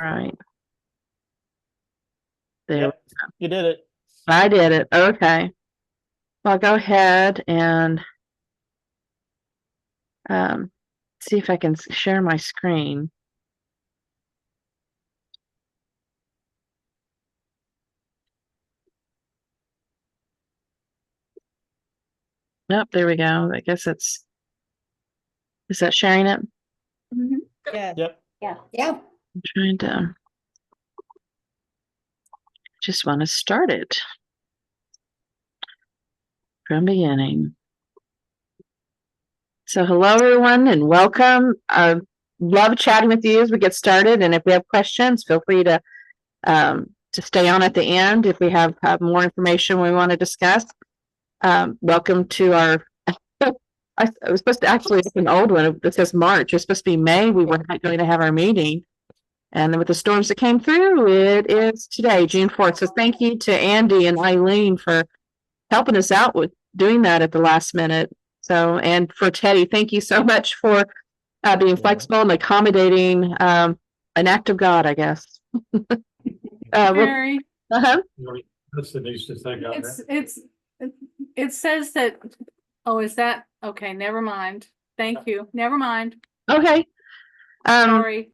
right. There. Yep, you did it. I did it. Okay. Well, I'll go ahead and see if I can share my screen. Nope, there we go. I guess is that sharing it? Mm-hmm. Yeah. Yep. Yeah. I'm trying to just want to start it from beginning. So hello everyone and welcome. I love chatting with you as we get started, and if we have questions, feel free to stay on at the end if we have more information we want to discuss. Welcome to our I was supposed to actually, it's an old one. It says March. It's supposed to be May. We were not going to have our meeting. And then with the storms that came through, it is today, June 4th. So thank you to Andy and Eileen for helping us out with doing that at the last minute. So, and for Teddie, thank you so much for being flexible and accommodating an act of God, I guess. Mary, That's the news to think of. it says that, oh, is that, okay, never mind. Thank you. Never mind. Okay. Sorry.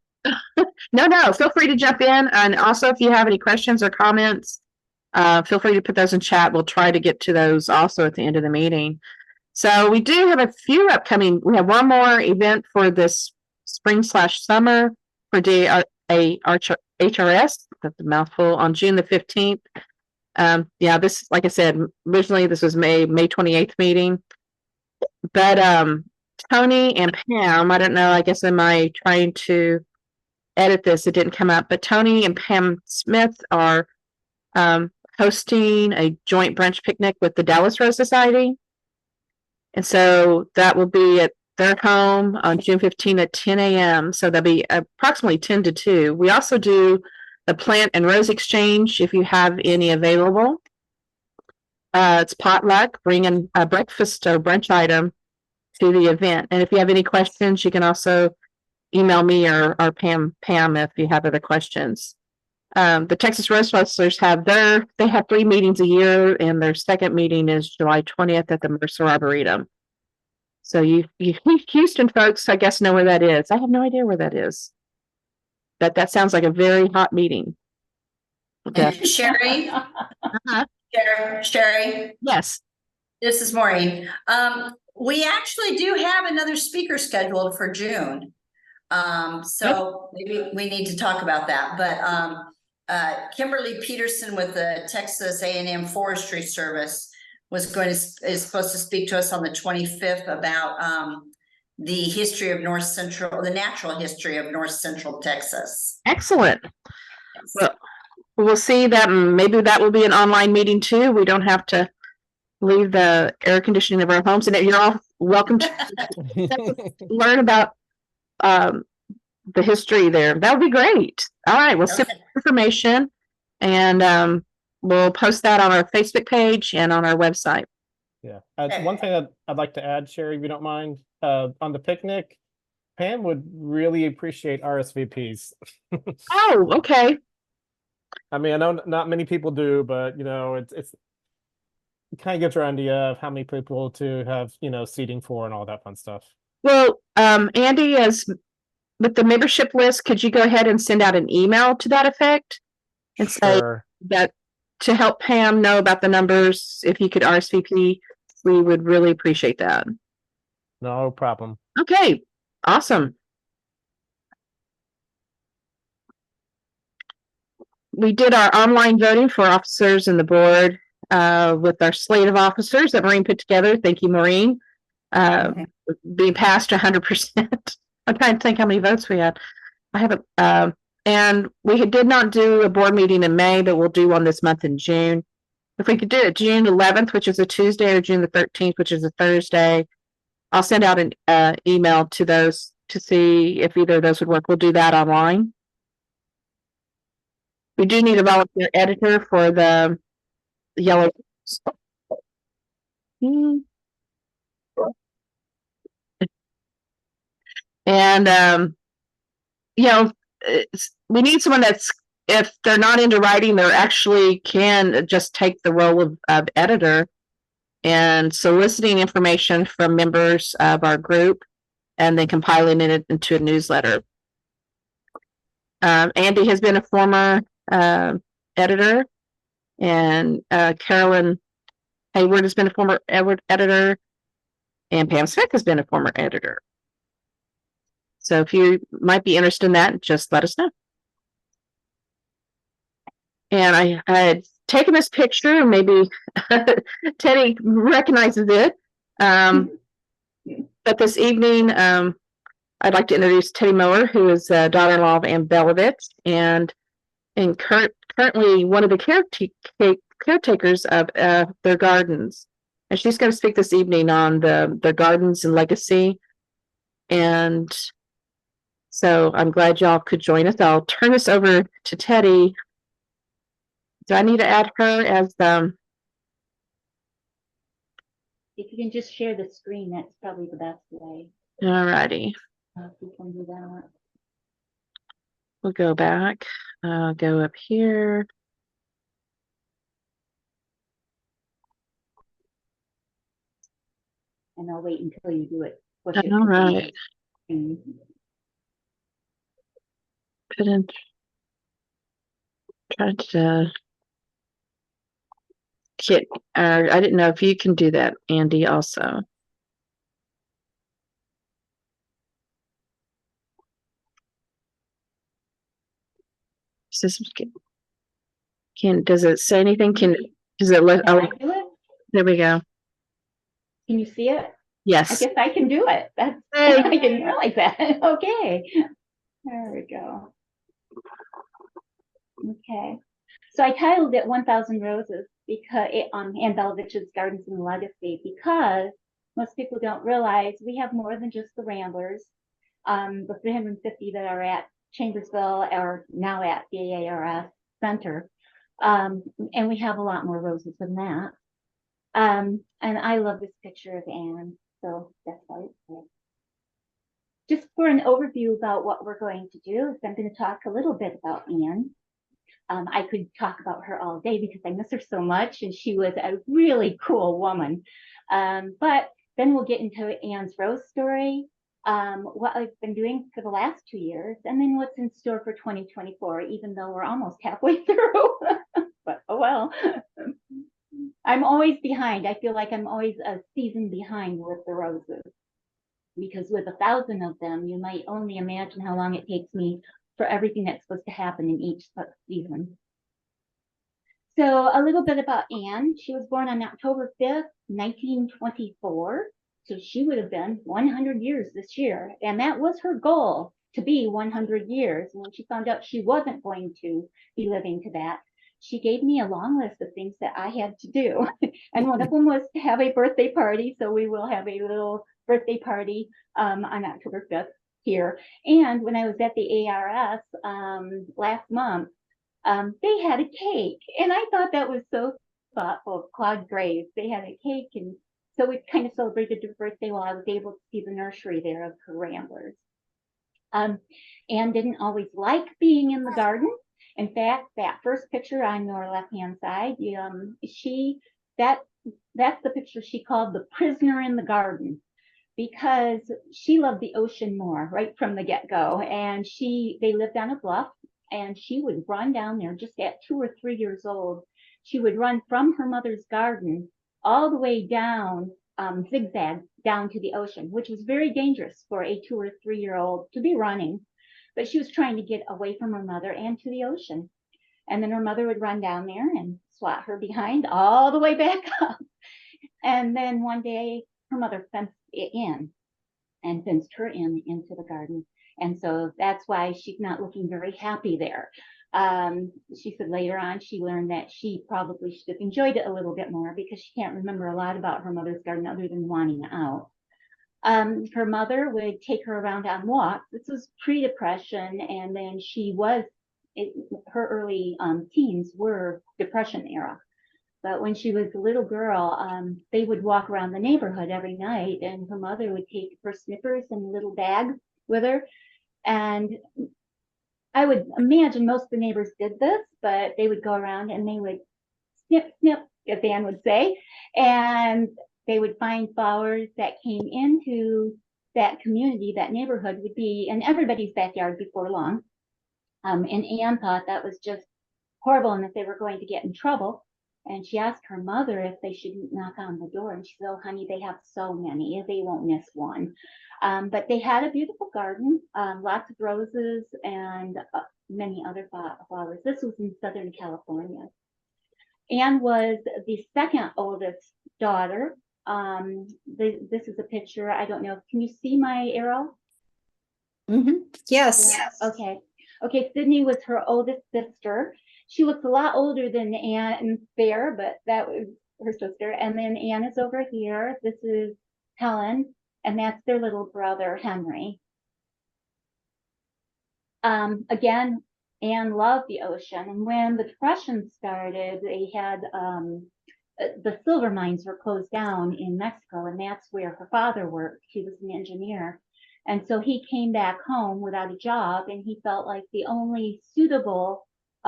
No, feel free to jump in. And also, if you have any questions or comments, feel free to put those in chat. We'll try to get to those also at the end of the meeting. So we do have a few upcoming. We have one more event for this spring/summer for DAHRS. That's a mouthful, on June the 15th. Yeah, this, like I said, originally this was May 28th meeting. But Tony and Pam, I don't know, I guess am I trying to edit this? It didn't come up, but Tony and Pam Smith are hosting a joint brunch picnic with the Dallas Rose Society. And so that will be at their home on June 15th at 10 a.m. So that'll be approximately 10 to 2. We also do the plant and rose exchange if you have any available. It's potluck, bring in a breakfast or brunch item to the event. And if you have any questions, you can also email me or Pam if you have other questions. The Texas Rose Rustlers they have 3 meetings a year, and their second meeting is July 20th at the Mercer Arboretum. So you Houston folks, I guess, know where that is. I have no idea where that is. That sounds like a very hot meeting. Sherry? Sherry? Yes. This is Maureen. We actually do have another speaker scheduled for June. So maybe we need to talk about that. But Kimberly Peterson with the Texas A&M Forestry Service is supposed to speak to us on the 25th about the history of the natural history of North Central Texas. Excellent. Well, we'll see that maybe that will be an online meeting too. We don't have to leave the air conditioning of our homes, and you're all welcome to learn about the history there. That would be great. All right, we'll send information, and we'll post that on our Facebook page and on our website. Yeah. One thing that I'd like to add, Sherry, if you don't mind, on the picnic, Pam would really appreciate RSVPs. Oh, okay. I mean, I know not many people do, but it kind of gives her an idea of how many people to have, seating for and all that fun stuff. Well, Andy, with the membership list, could you go ahead and send out an email to that effect and say that to help Pam know about the numbers, if you could RSVP, we would really appreciate that. No problem. Okay, awesome. We did our online voting for officers and the board with our slate of officers that Maureen put together. Thank you, Maureen. Being passed 100%. I'm trying to think how many votes we had. I haven't, and we did not do a board meeting in May, but we'll do one this month in June. If we could do it June 11th, which is a Tuesday, or June the 13th, which is a Thursday, I'll send out an email to those to see if either of those would work. We'll do that online. We do need a volunteer editor for the yellow. And we need someone that's, if they're not into writing, they're actually can just take the role of editor and soliciting information from members of our group and then compiling it into a newsletter. Andy has been a former editor, and Carolyn Hayward has been a former editor, and Pam Smith has been a former editor. So if you might be interested in that, just let us know. And I had taken this picture, and maybe Teddie recognizes it. But this evening, I'd like to introduce Teddie Mower, who is the daughter-in-law of Anne Belovich, and currently one of the caretakers of their gardens. And she's going to speak this evening on their gardens and legacy. And so I'm glad y'all could join us. I'll turn this over to Teddie. Do I need to add her as the... If you can just share the screen, that's probably the best way. All righty. If we can do that. We'll go back. Go up here. And I'll wait until you do it. All right. Put in. Try to get. I didn't know if you can do that, Andy. Also. Does it say anything? Does it let? Can I do it? There we go. Can you see it? Yes. I guess I can do it. That's, I didn't realize that. Okay. There we go. Okay. So I titled it 1,000 Roses because on Anne Belovich's Gardens and Legacy, because most people don't realize we have more than just the Ramblers. The 350 that are at Chambersville are now at the DAHRS Center. And we have a lot more roses than that. And I love this picture of Anne, so that's why it's there. Just for an overview about what we're going to do, I'm going to talk a little bit about Anne. I could talk about her all day because I miss her so much, and she was a really cool woman. But then we'll get into Anne's rose story, what I've been doing for the last 2 years, and then what's in store for 2024, even though we're almost halfway through. But oh well. I'm always behind. I feel like I'm always a season behind with the roses, because with 1,000 of them, you might only imagine how long it takes me for everything that's supposed to happen in each season. So a little bit about Anne. She was born on October 5th, 1924. So she would have been 100 years this year. And that was her goal, to be 100 years. And when she found out she wasn't going to be living to that, she gave me a long list of things that I had to do. And one of them was to have a birthday party. So we will have a little birthday party on October 5th here. And when I was at the ARS last month, they had a cake. And I thought that was so thoughtful of Claude Graves. They had a cake. And so we kind of celebrated her birthday while I was able to see the nursery there of her Ramblers. Anne didn't always like being in the garden. In fact, that first picture on your left-hand side, that's the picture she called the prisoner in the garden, because she loved the ocean more right from the get-go. And they lived on a bluff, and she would run down there just at 2 or 3 years old. She would run from her mother's garden all the way down, zigzag down to the ocean, which was very dangerous for a 2 or 3 year old to be running. But she was trying to get away from her mother and to the ocean. And then her mother would run down there and swat her behind all the way back up. And then one day her mother fenced it in and fenced her into the garden. And so that's why she's not looking very happy there. She said later on she learned that she probably should have enjoyed it a little bit more, because she can't remember a lot about her mother's garden other than wanting out. Her mother would take her around on walks. This was pre-depression, and then her early teens were depression era. But when she was a little girl, they would walk around the neighborhood every night, and her mother would take her snippers and a little bag with her. And I would imagine most of the neighbors did this, but they would go around and they would snip, snip, as Anne would say, and they would find flowers that came into that community, that neighborhood would be in everybody's backyard before long. And Anne thought that was just horrible and that they were going to get in trouble. And she asked her mother if they shouldn't knock on the door. And she said, oh, honey, they have so many, they won't miss one. But they had a beautiful garden, lots of roses and many other flowers. This was in Southern California. Anne was the second oldest daughter. This is a picture. I don't know. Can you see my arrow? Yes. Okay. Okay. Sydney was her oldest sister. She looks a lot older than Anne there, but that was her sister. And then Anne is over here. This is Helen, and that's their little brother, Henry. Again, Anne loved the ocean. And when the Depression started, they had the silver mines were closed down in Mexico, and that's where her father worked. He was an engineer. And so he came back home without a job, and he felt like the only suitable,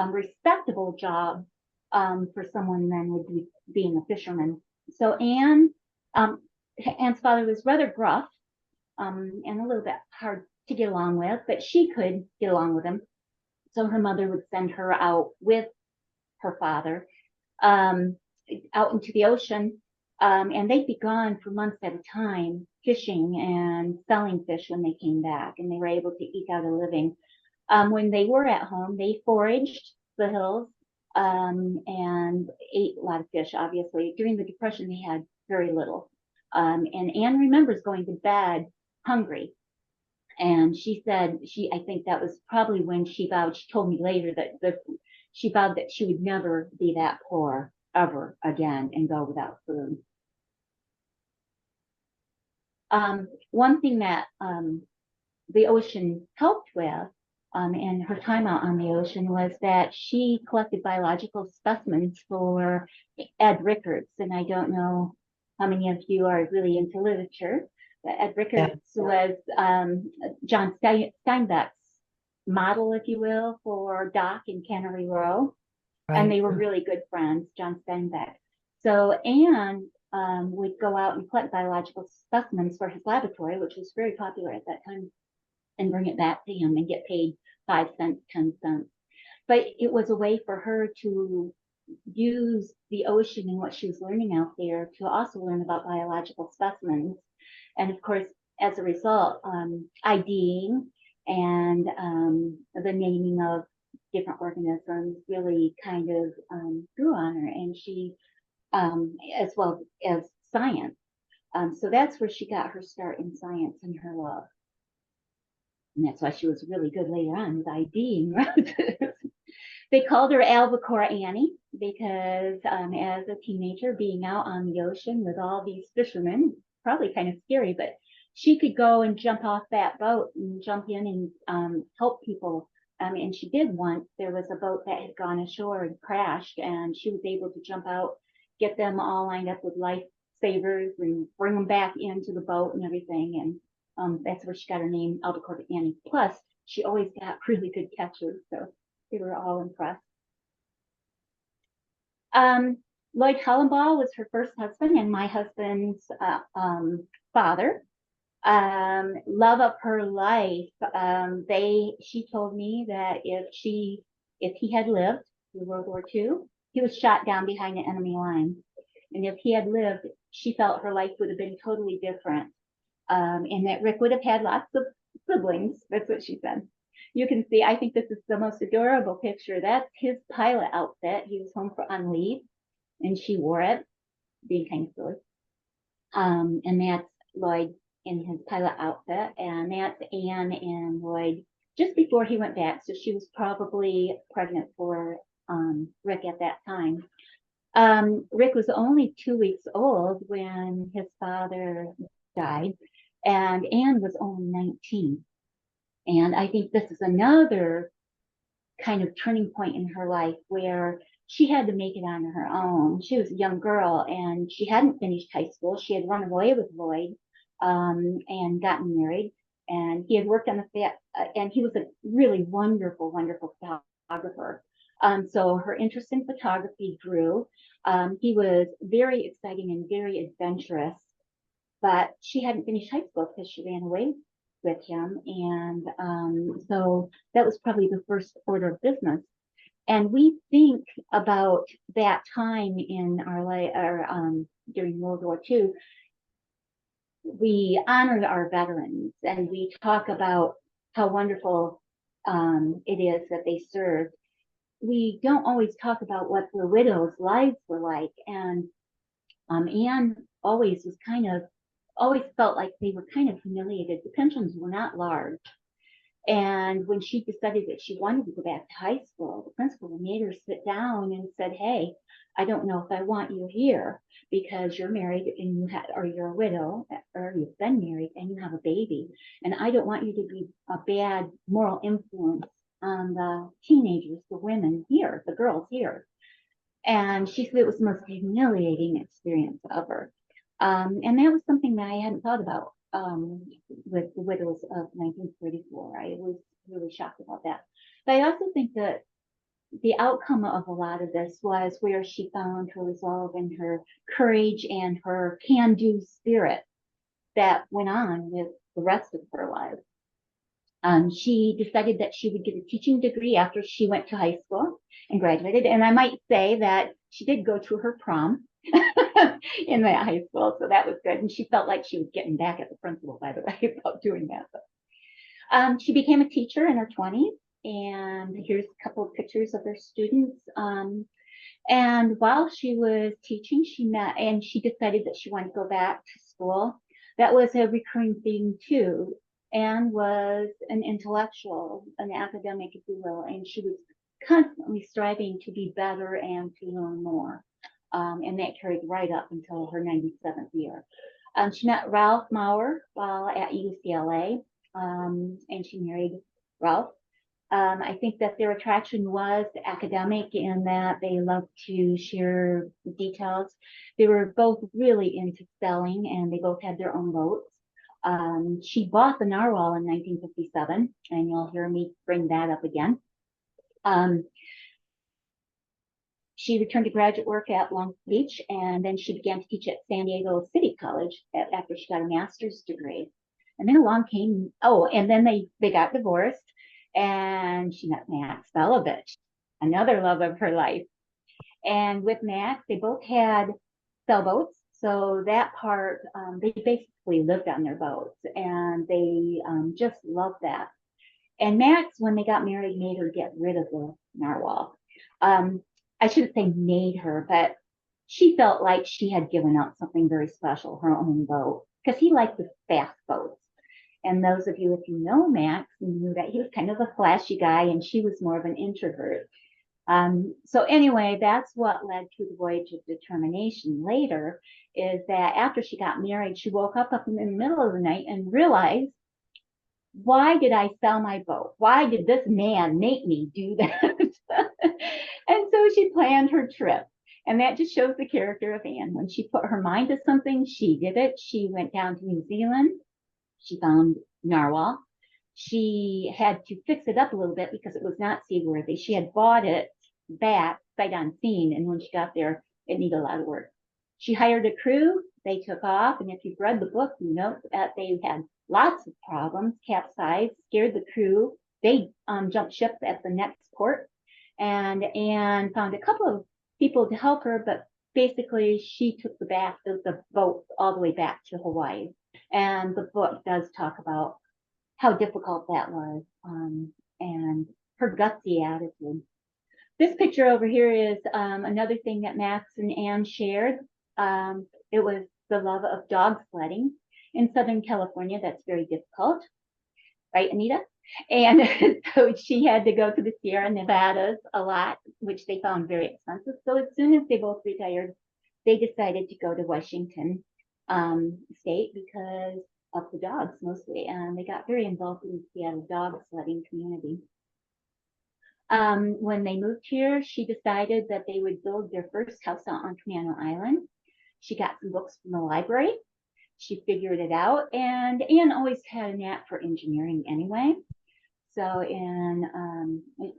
respectable job for someone then would be being a fisherman. So Anne's father was rather gruff and a little bit hard to get along with, but she could get along with him. So her mother would send her out with her father out into the ocean, and they'd be gone for months at a time fishing and selling fish when they came back, and they were able to eke out a living. When they were at home, they foraged the hills and ate a lot of fish, obviously. During the Depression, they had very little. And Anne remembers going to bed hungry. And she said, I think that was probably when she vowed, she told me later that she vowed that she would never be that poor ever again and go without food. One thing that the ocean helped with and her time out on the ocean was that she collected biological specimens for Ed Rickards. And I don't know how many of you are really into literature, but Ed Rickards was John Steinbeck's model, if you will, for Doc in Cannery Row. Right. And they were really good friends, John Steinbeck. So Anne would go out and collect biological specimens for his laboratory, which was very popular at that time, and bring it back to him and get paid 5 cents, 10 cents. But it was a way for her to use the ocean and what she was learning out there to also learn about biological specimens. And of course, as a result, IDing and the naming of different organisms really kind of grew on her, and she, as well as science. So that's where she got her start in science and her love. And that's why she was really good later on with IDing. They called her Albacore Annie because as a teenager, being out on the ocean with all these fishermen, probably kind of scary, but she could go and jump off that boat and jump in and help people. And she did once. There was a boat that had gone ashore and crashed, and she was able to jump out, get them all lined up with lifesavers and bring them back into the boat and everything. And that's where she got her name, Albacore Annie. Plus, she always got really good catches, so they were all impressed. Lloyd Hellenbaugh was her first husband and my husband's father. Love of her life. She told me that if he had lived through World War II, he was shot down behind the enemy lines. And if he had lived, she felt her life would have been totally different. And that Rick would have had lots of siblings. That's what she said. You can see, I think this is the most adorable picture. That's his pilot outfit. He was home on leave, and she wore it, being kind of silly. And that's Lloyd in his pilot outfit, and that's Anne and Lloyd just before he went back. So she was probably pregnant for Rick at that time. Rick was only 2 weeks old when his father died, and Anne was only 19. And I think this is another kind of turning point in her life where she had to make it on her own. She was a young girl, and she hadn't finished high school. She had run away with Lloyd and gotten married. and he had worked on the and he was a really wonderful, wonderful photographer. So her interest in photography grew. He was very exciting and very adventurous, but she hadn't finished high school because she ran away with him. And so that was probably the first order of business. And we think about that time in our life, during World War II. We honor our veterans and we talk about how wonderful it is that they served. We don't always talk about what the widows' lives were like. And Anne always felt like they were kind of humiliated. The pensions were not large. And when she decided that she wanted to go back to high school, the principal made her sit down and said, hey, I don't know if I want you here because you're married and or you're a widow, or you've been married and you have a baby. And I don't want you to be a bad moral influence on the teenagers, the women here, the girls here. And she said it was the most humiliating experience ever. And that was something that I hadn't thought about with the widows of 1944. I was really shocked about that. But I also think that the outcome of a lot of this was where she found her resolve and her courage and her can-do spirit that went on with the rest of her life. She decided that she would get a teaching degree after she went to high school and graduated. And I might say that she did go to her prom in that high school, so that was good. And she felt like she was getting back at the principal, by the way, about doing that. But, she became a teacher in her 20s, and here's a couple of pictures of her students. And while she was teaching, she met, and she decided that she wanted to go back to school. That was a recurring theme too. Anne was an intellectual, an academic, if you will, and she was constantly striving to be better and to learn more. And that carried right up until her 97th year. She met Ralph Mower while at UCLA, and she married Ralph. I think that their attraction was academic in that they loved to share details. They were both really into spelling, and they both had their own boats. She bought the narwhal in 1957, and you'll hear me bring that up again. She returned to graduate work at Long Beach, and then she began to teach at San Diego City College after she got a master's degree. And then along came, and then they got divorced, and she met Max Belovich, another love of her life. And with Max, they both had sailboats. So that part, they basically lived on their boats, and they just loved that. And Max, when they got married, made her get rid of the narwhal. I shouldn't say made her, but she felt like she had given up something very special, her own boat, because he liked the fast boats. And those of you, if you know Max, knew that he was kind of a flashy guy, and she was more of an introvert. So anyway, that's what led to the voyage of determination later, is that after she got married, she woke up in the middle of the night and realized, why did I sell my boat? Why did this man make me do that? And so she planned her trip. And that just shows the character of Anne. When she put her mind to something, she did it. She went down to New Zealand. She found narwhal. She had to fix it up a little bit because it was not seaworthy. She had bought it back sight unseen, and when she got there, it needed a lot of work. She hired a crew. They took off, and if you've read the book, you know that they had lots of problems, capsized, scared the crew. They jumped ship at the next port, and found a couple of people to help her, but basically she took the boat all the way back to Hawaii. And the book does talk about how difficult that was, and her gutsy attitude. This picture over here is another thing that Max and Anne shared. It was the love of dog sledding in Southern California. That's very difficult, right, Anita? And so she had to go to the Sierra Nevadas a lot, which they found very expensive. So as soon as they both retired, they decided to go to Washington State because of the dogs mostly. And they got very involved in the Seattle dog sledding community. When they moved here, she decided that they would build their first house out on Camano Island. She got some books from the library. she figured it out, and Anne always had a knack for engineering anyway. So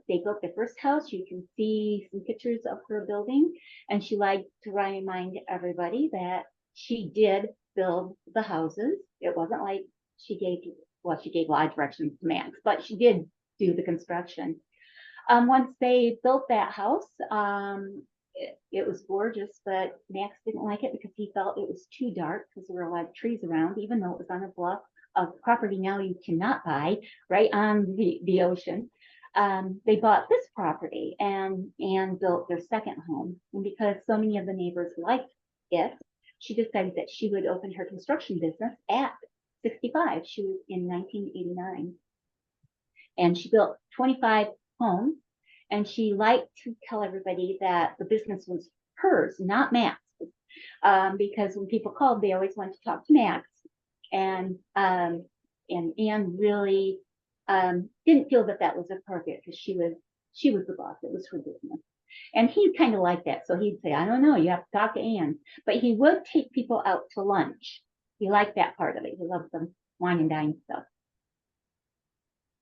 they built their first house. You can see some pictures of her building, and she liked to remind everybody that she did build the houses. It wasn't like she gave a lot of directions to Max, but she did do the construction. Once they built that house, it was gorgeous, but Max didn't like it because he felt it was too dark because there were a lot of trees around, even though it was on a bluff of property now you cannot buy right on the ocean. They bought this property and built their second home. And because so many of the neighbors liked it, she decided that she would open her construction business at 65. She was in 1989. And she built 25 homes. And she liked to tell everybody that the business was hers, not Max's. Because when people called, they always wanted to talk to Max. And Anne really didn't feel that was appropriate because she was the boss. It was her business. And he kind of liked that. So he'd say, I don't know, you have to talk to Anne. But he would take people out to lunch. He liked that part of it. He loved the wine and dine stuff.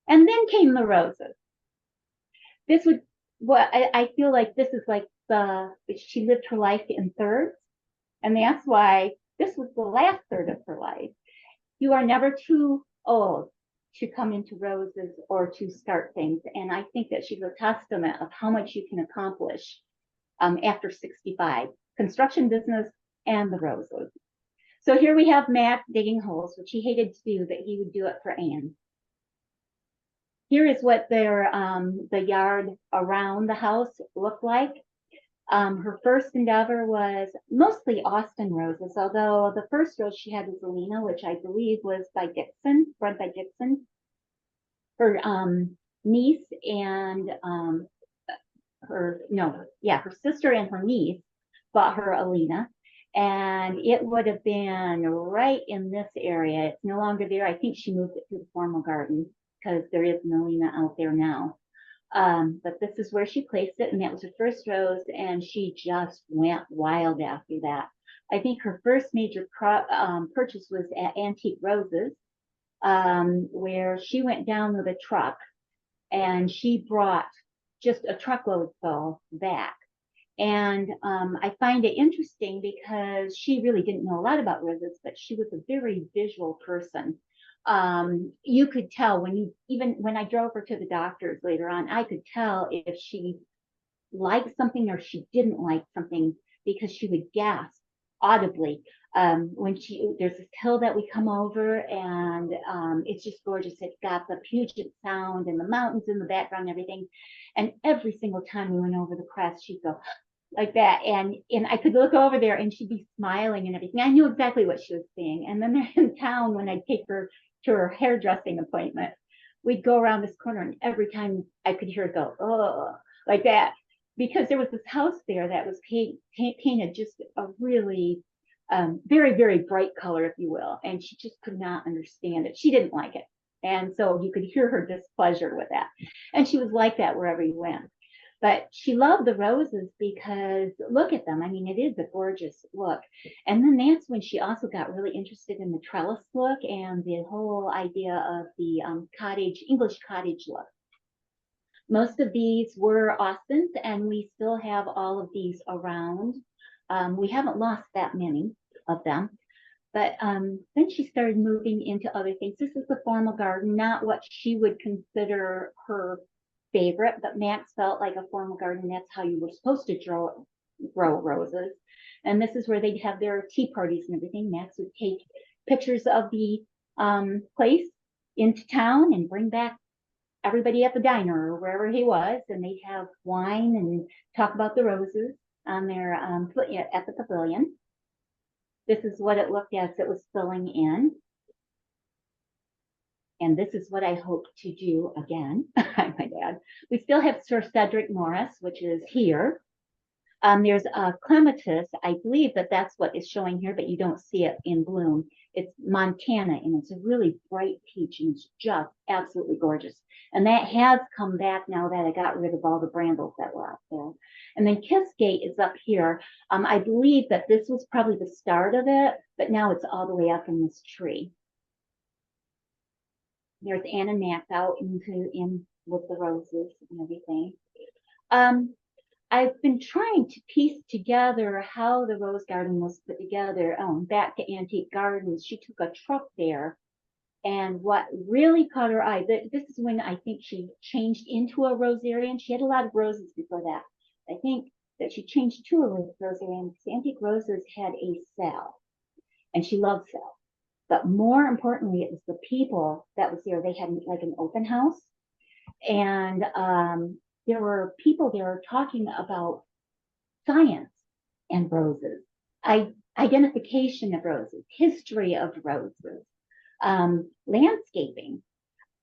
And then came the roses. I feel like this is like she lived her life in thirds. And that's why this was the last third of her life. You are never too old to come into roses or to start things. And I think that she's a testament of how much you can accomplish after 65, construction business and the roses. So here we have Max digging holes, which he hated to do, but he would do it for Anne. Here is what the yard around the house looked like. Her first endeavor was mostly Austin roses, although the first rose she had was Alina, which I believe was bred by Dixon. Her niece and her sister and her niece bought her Alina, and it would have been right in this area. It's no longer there. I think she moved it to the formal garden because there is an Alina out there now. But this is where she placed it, and that was her first rose, and she just went wild after that. I think her first major purchase was at Antique Roses, where she went down with a truck, and she brought just a truckload full back. And I find it interesting because she really didn't know a lot about roses, but she was a very visual person. You could tell even when I drove her to the doctor's later on, I could tell if she liked something or she didn't like something because she would gasp audibly. There's this hill that we come over, and it's just gorgeous. It's got the Puget Sound and the mountains in the background and everything. And every single time we went over the crest, she'd go like that. And I could look over there and she'd be smiling and everything. I knew exactly what she was saying. And then in town, when I'd take her to her hairdressing appointment, we'd go around this corner, and every time I could hear her go, oh, like that, because there was this house there that was painted just a really very, very bright color, if you will, and she just could not understand it. She didn't like it, and so you could hear her displeasure with that, and she was like that wherever you went. But she loved the roses because look at them. I mean, it is a gorgeous look. And then that's when she also got really interested in the trellis look and the whole idea of the English cottage look. Most of these were Austins, and we still have all of these around. We haven't lost that many of them. But then she started moving into other things. This is the formal garden, not what she would consider her favorite, but Max felt like a formal garden, that's how you were supposed to grow roses. And this is where they'd have their tea parties and everything. Max would take pictures of the place into town and bring back everybody at the diner or wherever he was, and they'd have wine and talk about the roses on their at the pavilion. This is what it looked as it was filling in. And this is what I hope to do again. My dad. We still have Sir Cedric Morris, which is here. There's a clematis. I believe that's what is showing here, but you don't see it in bloom. It's Montana, and it's a really bright peach, and it's just absolutely gorgeous. And that has come back now that I got rid of all the brambles that were up there. And then Kissgate is up here. I believe that this was probably the start of it, but now it's all the way up in this tree. There's Anne and Max out in with the roses and everything. I've been trying to piece together how the rose garden was put together. Back to Antique Gardens, she took a truck there, and what really caught her eye, this is when I think she changed into a rosarian. She had a lot of roses before that. I think that she changed to a rosarian because Antique Roses had a sale, and she loved sale. But more importantly, it was the people that was there. They had like an open house, and there were people there talking about science and roses, identification of roses, history of roses, landscaping.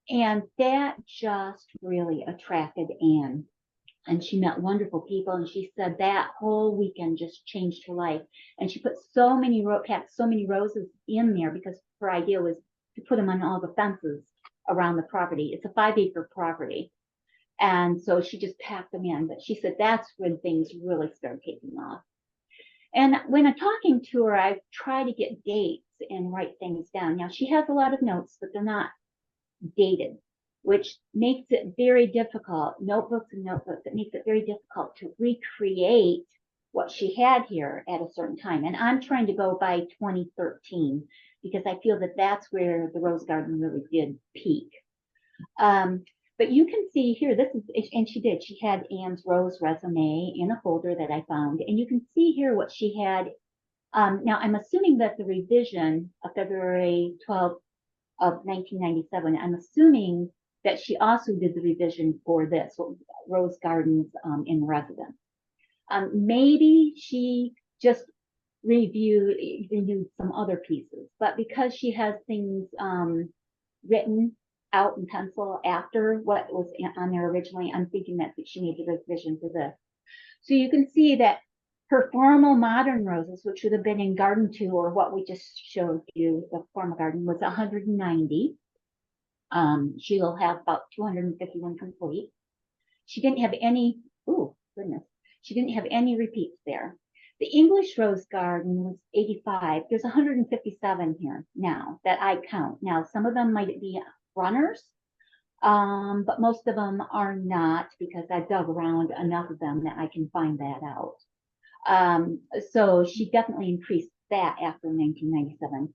And that just really attracted Anne. And she met wonderful people. And she said that whole weekend just changed her life. And she put packed so many roses in there because her idea was to put them on all the fences around the property. It's a 5-acre property. And so she just packed them in. But she said that's when things really started taking off. And when I'm talking to her, I try to get dates and write things down. Now, she has a lot of notes, but they're not dated, which makes it very difficult. Notebooks and notebooks, it makes it very difficult to recreate what she had here at a certain time. And I'm trying to go by 2013 because I feel that that's where the rose garden really did peak. But you can see here, and she had Anne's rose resume in a folder that I found. And you can see here what she had. Now, I'm assuming that the revision of February 12th of 1997, I'm assuming that she also did the revision for this, Rose Gardens in Residence. Maybe she just renewed some other pieces, but because she has things written out in pencil after what was on there originally, I'm thinking that she made the revision for this. So you can see that her formal modern roses, which would have been in Garden 2, or what we just showed you, the formal garden, was 190. She will have about 251 complete. She didn't have any, she didn't have any repeats there. The English rose garden was 85. There's 157 here now that I count. Now, some of them might be runners, but most of them are not because I dug around enough of them that I can find that out. So she definitely increased that after 1997.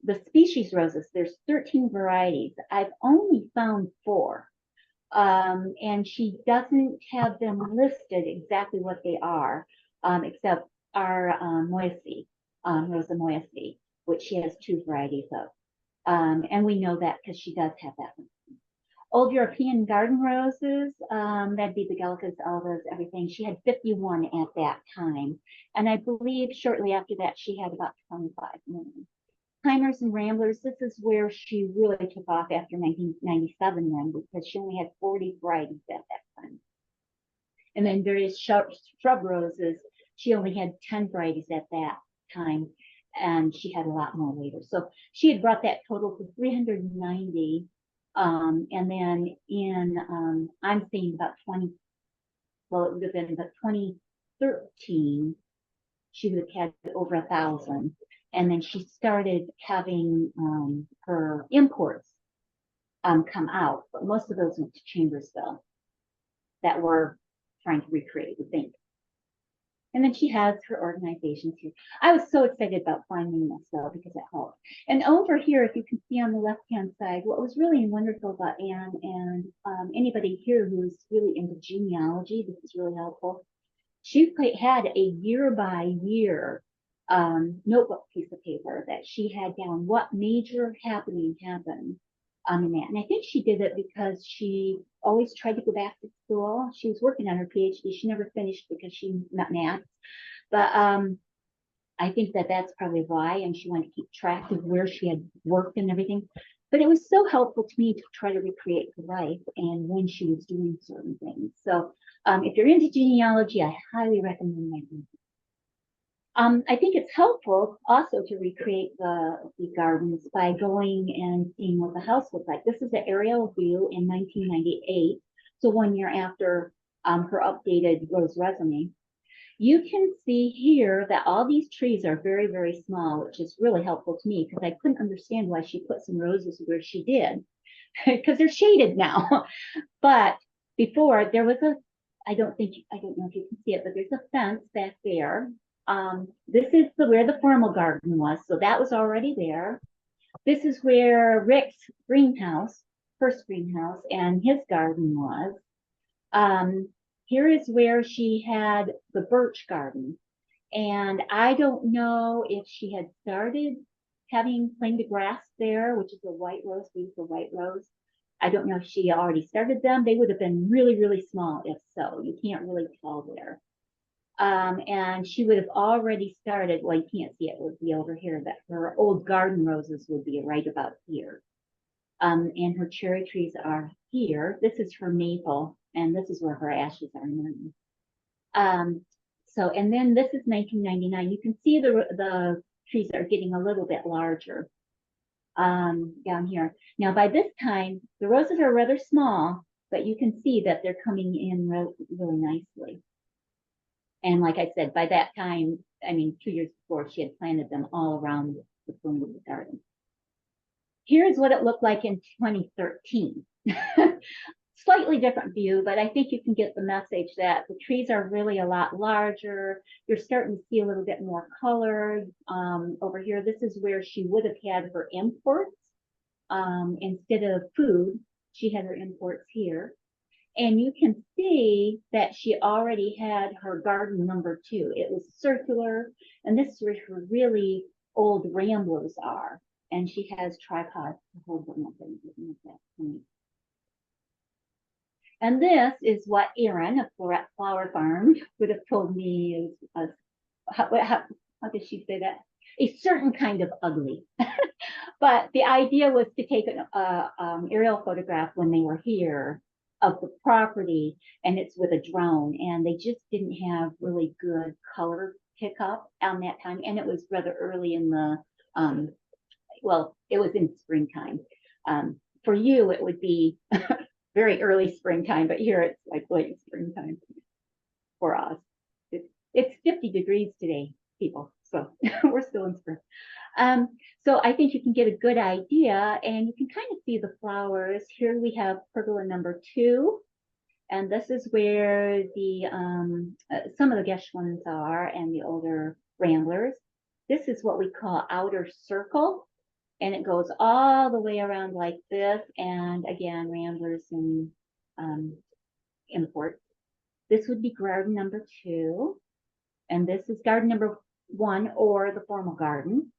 The species roses, there's 13 varieties. I've only found 4. And she doesn't have them listed exactly what they are, except our Rosa Moyesi, which she has 2 varieties of. And we know that because she does have that one. Old European garden roses, that'd be the Gallicas, Alvas, everything. She had 51 at that time. And I believe shortly after that, she had about 25 million. Climbers and Ramblers, this is where she really took off after 1997 then, because she only had 40 varieties at that time. And then various shrub roses, she only had 10 varieties at that time, and she had a lot more later. So she had brought that total to 390. And then in, I'm saying about it would have been about 2013, she would have had over 1,000. And then she started having her imports come out, but most of those went to Chambersville that were trying to recreate the thing. And then she has her organizations here. I was so excited about finding this though, because it helped. And over here, if you can see on the left-hand side, what was really wonderful about Anne and anybody here who's really into genealogy, this is really helpful. She had a year-by-year notebook piece of paper that she had down what major happening happened in that. And I think she did it because she always tried to go back to school. She was working on her PhD. She never finished because she not math. But I think that that's probably why, and she wanted to keep track of where she had worked and everything. But it was so helpful to me to try to recreate her life and when she was doing certain things. So if you're into genealogy, I highly recommend my book. I think it's helpful also to recreate the gardens by going and seeing what the house looked like. This is an aerial view in 1998, so 1 year after her updated rose resume. You can see here that all these trees are very, very small, which is really helpful to me because I couldn't understand why she put some roses where she did, because they're shaded now. But before there was I don't know if you can see it, but there's a fence back there. This is where the formal garden was, so that was already there. This is where Rick's greenhouse, first greenhouse, and his garden was. Here is where she had the birch garden. And I don't know if she had started having plain de grass there, which is a white rose, beautiful white rose. I don't know if she already started them. They would have been really, really small if so. You can't really tell there. And she would have already started, well, you can't see it, would be over here, that her old garden roses would be right about here. And her cherry trees are here. This is her maple, and this is where her ashes are now. So, and then this is 1999. You can see the trees are getting a little bit larger down here. Now, by this time, the roses are rather small, but you can see that they're coming in really nicely. And like I said, by that time, I mean, 2 years before, she had planted them all around the perimeter of the garden. Here's what it looked like in 2013. Slightly different view, but I think you can get the message that the trees are really a lot larger. You're starting to see a little bit more color. Over here, this is where she would have had her imports. Instead of food, she had her imports here. And you can see that she already had her garden number 2. It was circular, and this is where her really old ramblers are. And she has tripods to hold them up. And this is what Erin of Floret Flower Farm would have told me is, how did she say that? A certain kind of ugly. But the idea was to take an aerial photograph when they were here of the property, and it's with a drone, and they just didn't have really good color pickup on that time, and it was rather early in the well, it was in springtime. For you, it would be very early springtime, but here it's like late springtime for us. It's 50 degrees today, people, so we're still in spring. So I think you can get a good idea, and you can kind of see the flowers. Here we have pergola number 2, and this is where the some of the Geschwins are and the older ramblers. This is what we call outer circle, and it goes all the way around like this, and again, ramblers and imports. This would be garden number 2, and this is garden number 1, or the formal garden.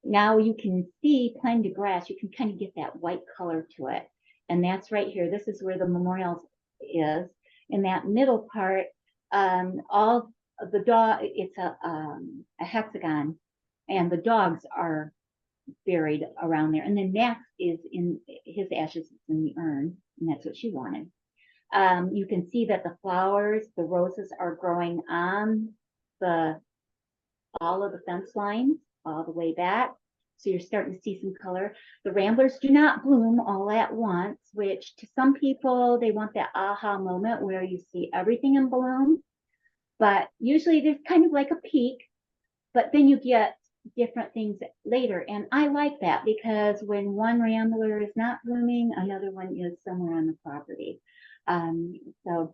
Now you can see plain de grass. You can kind of get that white color to it, and that's right here. This is where the memorial is. In that middle part, all of the dog. It's a hexagon, and the dogs are buried around there. And then Max is in his ashes in the urn, and that's what she wanted. You can see that the flowers, the roses, are growing on all of the fence lines all the way back. So you're starting to see some color. The ramblers do not bloom all at once, which to some people, they want that aha moment where you see everything in bloom. But usually there's kind of like a peak, but then you get different things later. And I like that because when one rambler is not blooming, another one is somewhere on the property. So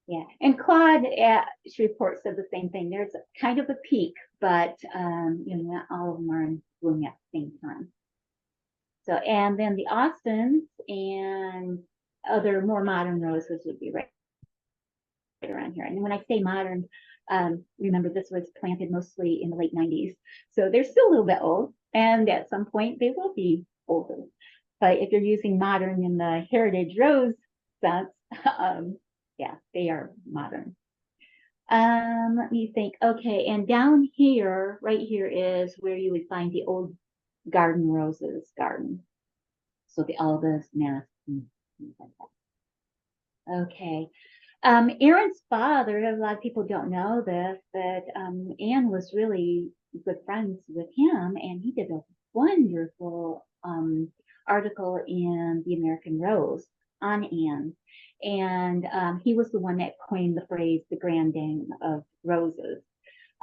yeah, and Claude at Shreveport said the same thing. There's kind of a peak, but you know, not all of them are in bloom at the same time. So, and then the Austins and other more modern roses would be right around here. And when I say modern, remember this was planted mostly in the late 90s. So they're still a little bit old, and at some point they will be older. But if you're using modern in the heritage rose sense, yeah, they are modern. Let me think. Okay, and down here, right here is where you would find the old garden roses garden. So the Aldous nest and things like that. Okay. Erin's father, a lot of people don't know this, but Anne was really good friends with him, and he did a wonderful article in the American Rose on Anne. And he was the one that coined the phrase the grand dame of roses.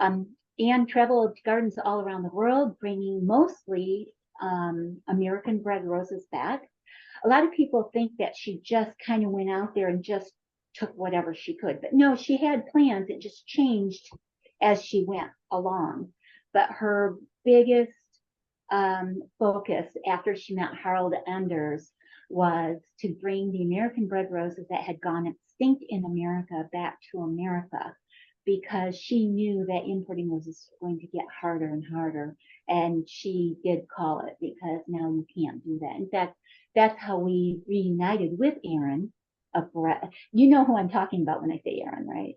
Anne traveled gardens all around the world, bringing mostly American bred roses back. A lot of people think that she just kind of went out there and just took whatever she could, but no, she had plans. It just changed as she went along. But her biggest focus after she met Harold Enders was to bring the American bred roses that had gone extinct in America back to America, because she knew that importing roses was going to get harder and harder. And she did call it, because now you can't do that. In fact, that's how we reunited with Erin of Floret. You know who I'm talking about when I say Erin, right?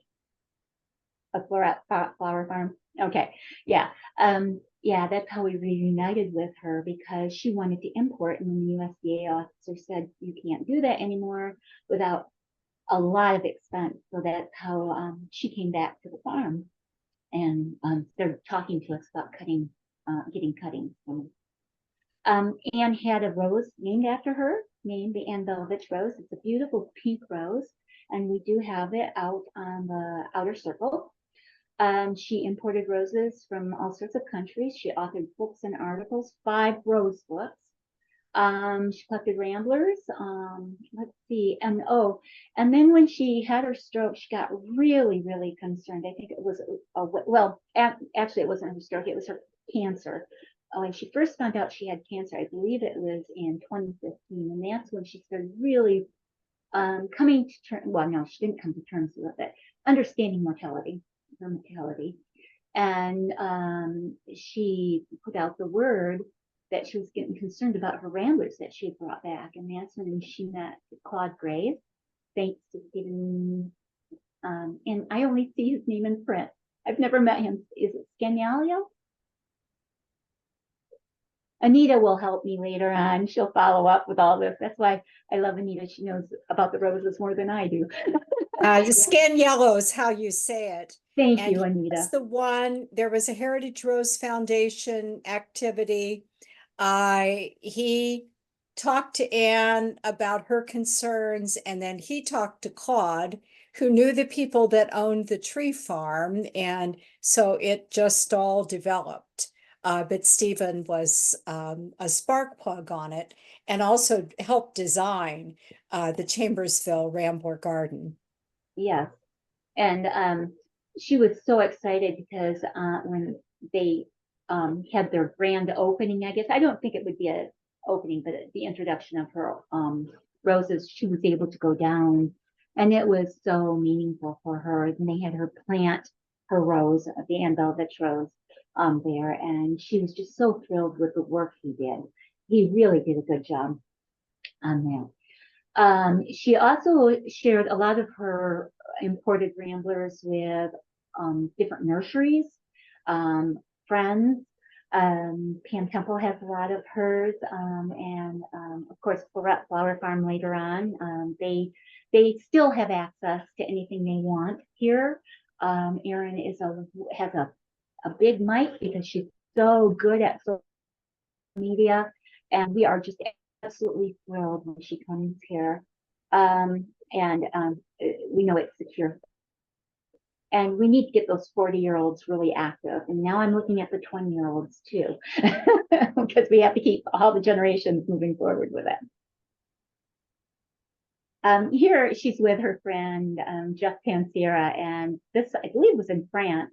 A Floret flower farm. Okay, yeah. Yeah, that's how we reunited with her, because she wanted to import, and when the USDA officer said you can't do that anymore without a lot of expense. So that's how she came back to the farm and started talking to us about getting cuttings. Anne had a rose named after her, named the Anne Belovich rose. It's a beautiful pink rose, and we do have it out on the outer circle. She imported roses from all sorts of countries. She authored books and articles, 5 rose books. She collected ramblers. Let's see. And then when she had her stroke, she got really, really concerned. I think it was, actually, it wasn't her stroke, it was her cancer. When she first found out she had cancer, I believe it was in 2015. And that's when she started really coming to terms. Well, no, she didn't come to terms with it, understanding mortality. And she put out the word that she was getting concerned about her ramblers that she had brought back. And that's when she met Claude Graves, thanks to Stephen. And I only see his name in print. I've never met him. Is it Scanalio? Anita will help me later on. She'll follow up with all this. That's why I love Anita. She knows about the roses more than I do. Skin yellow is how you say it. Thank And you, Anita. that's the one. There was a Heritage Rose Foundation activity. He talked to Anne about her concerns, and then he talked to Claude, who knew the people that owned the tree farm, and so it just all developed. But Stephen was a spark plug on it, and also helped design the Chambersville Rambler Garden. Yes. And she was so excited because when they had their grand opening, I guess, I don't think it would be an opening, but the introduction of her roses, she was able to go down, and it was so meaningful for her. And they had her plant her rose, the Anne Belovich rose, there, and she was just so thrilled with the work he did. He really did a good job on that. She also shared a lot of her imported ramblers with different nurseries, friends. Pam Temple has a lot of hers, and of course Floret Flower Farm later on. They still have access to anything they want here. Erin has a big mic because she's so good at social media, and we are just absolutely thrilled when she comes here. We know it's secure. And we need to get those 40-year-olds really active. And now I'm looking at the 20-year-olds too, because we have to keep all the generations moving forward with it. Here she's with her friend, Jeff Pansera, and this, I believe, was in France.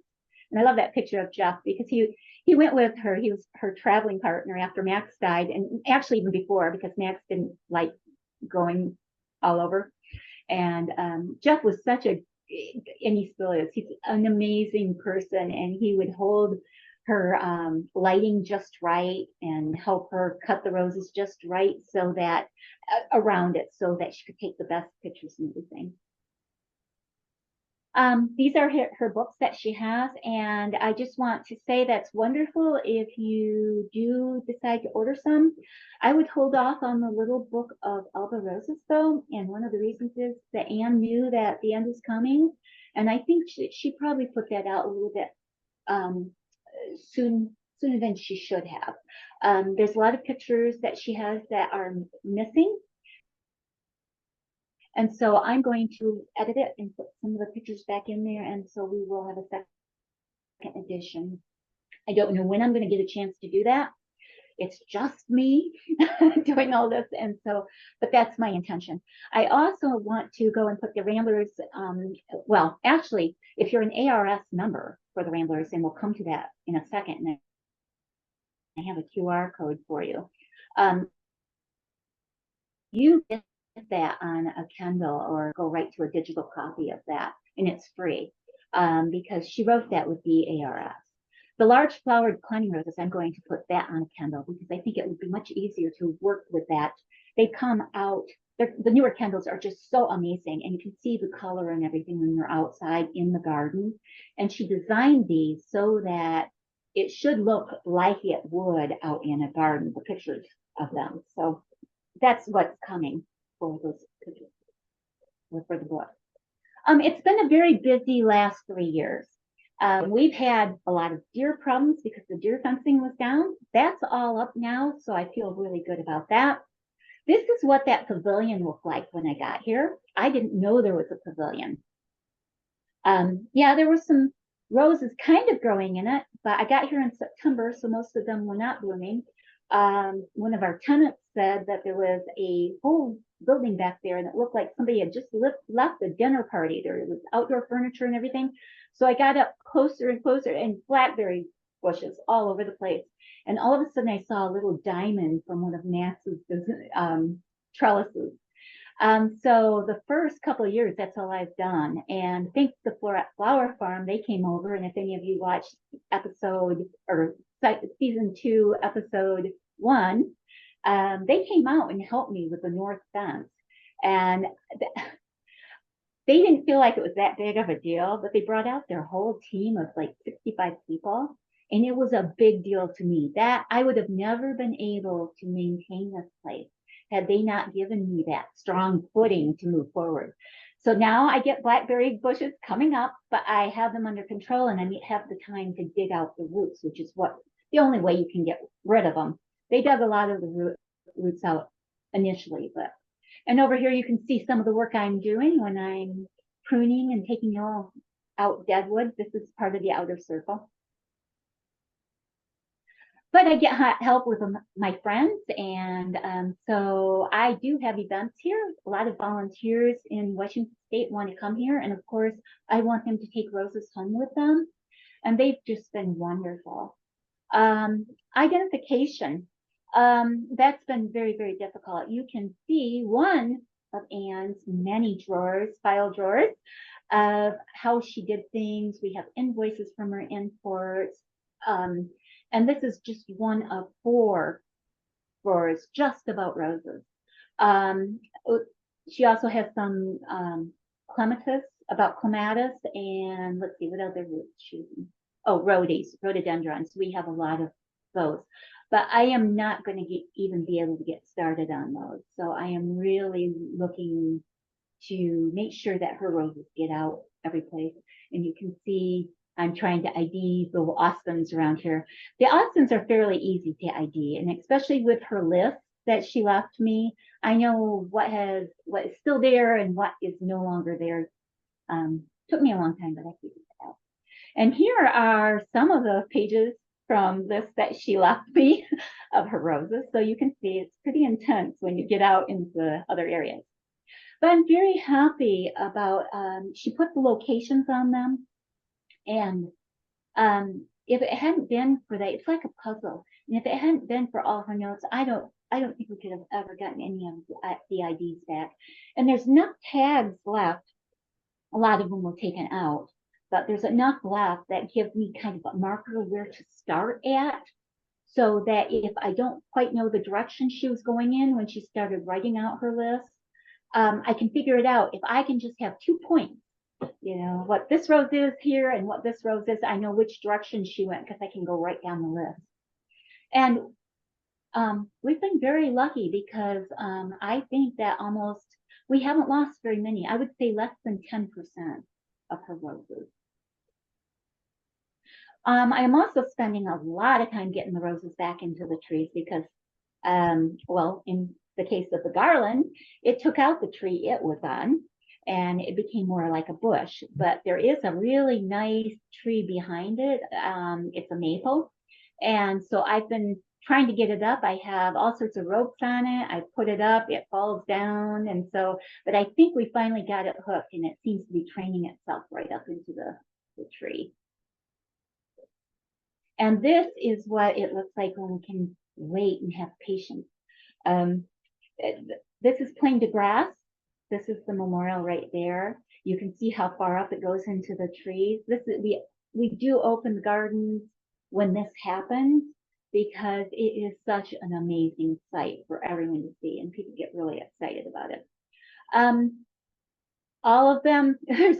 And I love that picture of Jeff because he went with her. He was her traveling partner after Max died, and actually even before, because Max didn't like going all over. And Jeff was such a, and he still is, he's an amazing person, and he would hold her lighting just right and help her cut the roses just right so that around it, so that she could take the best pictures and everything. These are her books that she has, and I just want to say that's wonderful. If you do decide to order some, I would hold off on the little book of Alba Roses though, and one of the reasons is that Anne knew that the end was coming, and I think she probably put that out a little bit sooner than she should have. There's a lot of pictures that she has that are missing. And so I'm going to edit it and put some of the pictures back in there. And so we will have a second edition. I don't know when I'm going to get a chance to do that. It's just me doing all this. And so, but that's my intention. I also want to go and put the Ramblers. Well, actually, if you're an ARS member for the Ramblers, and we'll come to that in a second. And I have a QR code for you. You get that on a Kindle or go right to a digital copy of that, and it's free because she wrote that with the ARS. The large flowered climbing roses, I'm going to put that on a Kindle because I think it would be much easier to work with that. They come out, the newer Kindles are just so amazing, and you can see the color and everything when you're outside in the garden. And she designed these so that it should look like it would out in a garden, the pictures of them. So that's what's coming for those pictures, for the book. It's been a very busy last 3 years. We've had a lot of deer problems because the deer fencing was down. That's all up now, so I feel really good about that. This is what that pavilion looked like when I got here. I didn't know there was a pavilion. Yeah, there were some roses kind of growing in it, but I got here in September, so most of them were not blooming. One of our tenants said that there was a whole building back there and it looked like somebody had just left a dinner party. There was outdoor furniture and everything. So I got up closer and closer, and blackberry bushes all over the place. And all of a sudden I saw a little diamond from one of Max's trellises. So the first couple of years, that's all I've done. And thanks to Floret Flower Farm, they came over. And if any of you watched season 2, episode 1, they came out and helped me with the north fence. And they didn't feel like it was that big of a deal, but they brought out their whole team of like 65 people. And it was a big deal to me that I would have never been able to maintain this place had they not given me that strong footing to move forward. So now I get blackberry bushes coming up, but I have them under control and I have the time to dig out the roots, which is the only way you can get rid of them. They dug a lot of the roots out initially, and over here you can see some of the work I'm doing when I'm pruning and taking all out deadwood. This is part of the outer circle. But I get help with my friends, and so I do have events here. A lot of volunteers in Washington State want to come here, and of course, I want them to take roses home with them, and they've just been wonderful. Identification, that's been very, very difficult. You can see one of Anne's many drawers, file drawers, of how she did things. We have invoices from her imports. And this is just one of 4 drawers just about roses. She also has some clematis, about clematis, and let's see, what other roots she's using? Oh, rhododendrons. We have a lot of those. But I am not going to even be able to get started on those. So I am really looking to make sure that her roses get out every place. And you can see I'm trying to ID the Austins around here. The Austins are fairly easy to ID, and especially with her list that she left me, I know what is still there and what is no longer there. Took me a long time, but I figured it out. And here are some of the pages from lists that she left me of her roses. So you can see it's pretty intense when you get out into the other areas. But I'm very happy about, she put the locations on them. And if it hadn't been for that, it's like a puzzle. And if it hadn't been for all her notes, I don't think we could have ever gotten any of the IDs back. And there's enough tags left. A lot of them were taken out, but there's enough left that give me kind of a marker of where to start at, so that if I don't quite know the direction she was going in when she started writing out her list, I can figure it out. If I can just have 2 points you know, what this rose is here and what this rose is. I know which direction she went because I can go right down the list. And we've been very lucky because I think that we haven't lost very many. I would say less than 10% of her roses. I am also spending a lot of time getting the roses back into the trees because, well, in the case of the garland, it took out the tree it was on and it became more like a bush. But there is a really nice tree behind it. It's a maple. And so I've been trying to get it up. I have all sorts of ropes on it. I put it up, it falls down. And so, but I think we finally got it hooked and it seems to be training itself right up into the tree. And this is what it looks like when we can wait and have patience. This is plain de grass. This is the memorial right there. You can see how far up it goes into the trees. This is we do open the gardens when this happens because it is such an amazing sight for everyone to see, and people get really excited about it. All of them, there's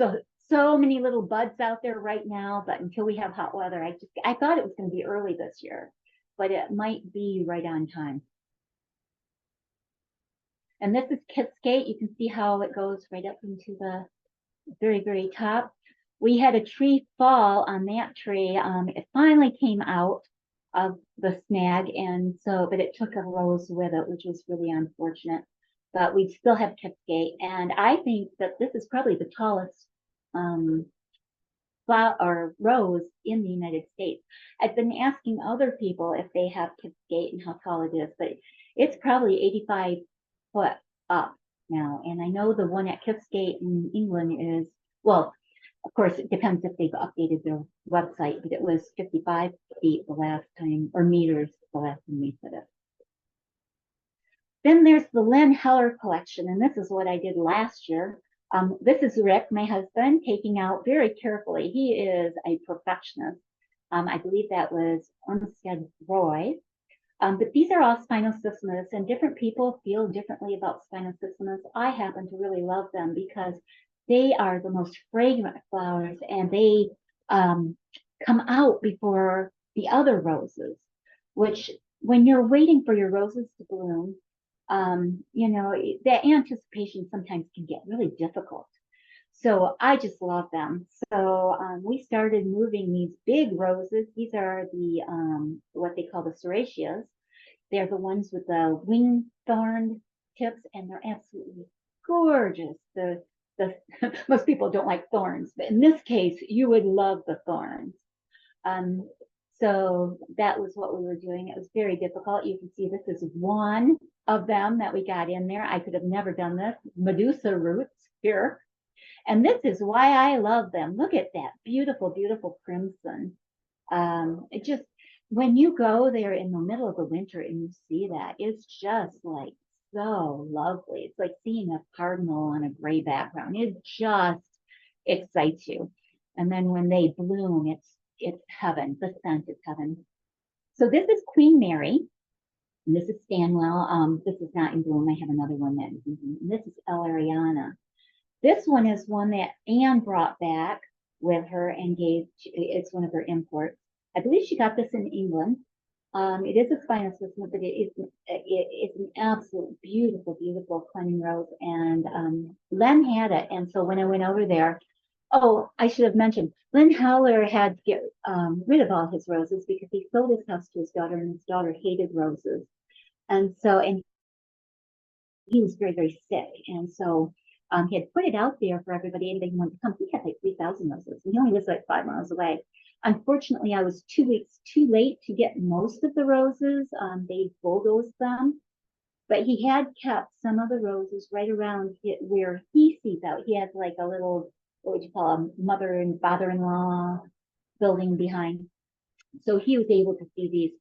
so many little buds out there right now, but until we have hot weather, I thought it was going to be early this year, but it might be right on time. And this is Kitskate. You can see how it goes right up into the very, very top. We had a tree fall on that tree. It finally came out of the snag, and so, but it took a rose with it, which was really unfortunate. But we still have Kitskate, and I think that this is probably the tallest flower or rose in the United States. I've been asking other people if they have Kitskate and how tall it is, but it's probably 85 foot up now. And I know the one at Kitskate in England is, well, of course, it depends if they've updated their website, but it was 55 feet the last time, or meters the last time we said it. Then there's the Lynn Heller collection, and this is what I did last year. This is Rick, my husband, taking out very carefully. He is a perfectionist. I believe that was Armstead Roy. But these are all Spinosystemas, and different people feel differently about Spinosystemas. I happen to really love them because they are the most fragrant flowers, and they come out before the other roses, which when you're waiting for your roses to bloom, you know, that anticipation sometimes can get really difficult. So I just love them. So we started moving these big roses. These are the what they call the serratias. They're the ones with the wing thorn tips, and they're absolutely gorgeous. The most people don't like thorns, but in this case, you would love the thorns. So that was what we were doing. It was very difficult. You can see this is one of them that we got in there. I could have never done this. Medusa roots here. And this is why I love them. Look at that beautiful, beautiful crimson. It just, when you go there in the middle of the winter and you see that, it's just like so lovely. It's like seeing a cardinal on a gray background. It just excites you. And then when they bloom, it's heaven. The scent is heaven. So this is Queen Mary. And this is Stanwell. This is not in bloom. I have another one that is in bloom. And this is El Ariana. This one is one that Anne brought back with her and gave. It's one of her imports. I believe she got this in England. It is a Spinosystema, but it's an absolute beautiful, beautiful climbing rose. And Len had it. And so when I went over there, oh, I should have mentioned, Lynn Heller had to get rid of all his roses because he sold his house to his daughter, and his daughter hated roses. And so, and he was very, very sick. And so he had put it out there for everybody, and they wanted to come. He had like 3,000 roses, and he only lives like 5 miles away. Unfortunately, I was 2 weeks too late to get most of the roses. They bulldozed them, but he had kept some of the roses right around where he sees out. He has like a little, what would you call a mother and father-in-law building behind. So he was able to see these,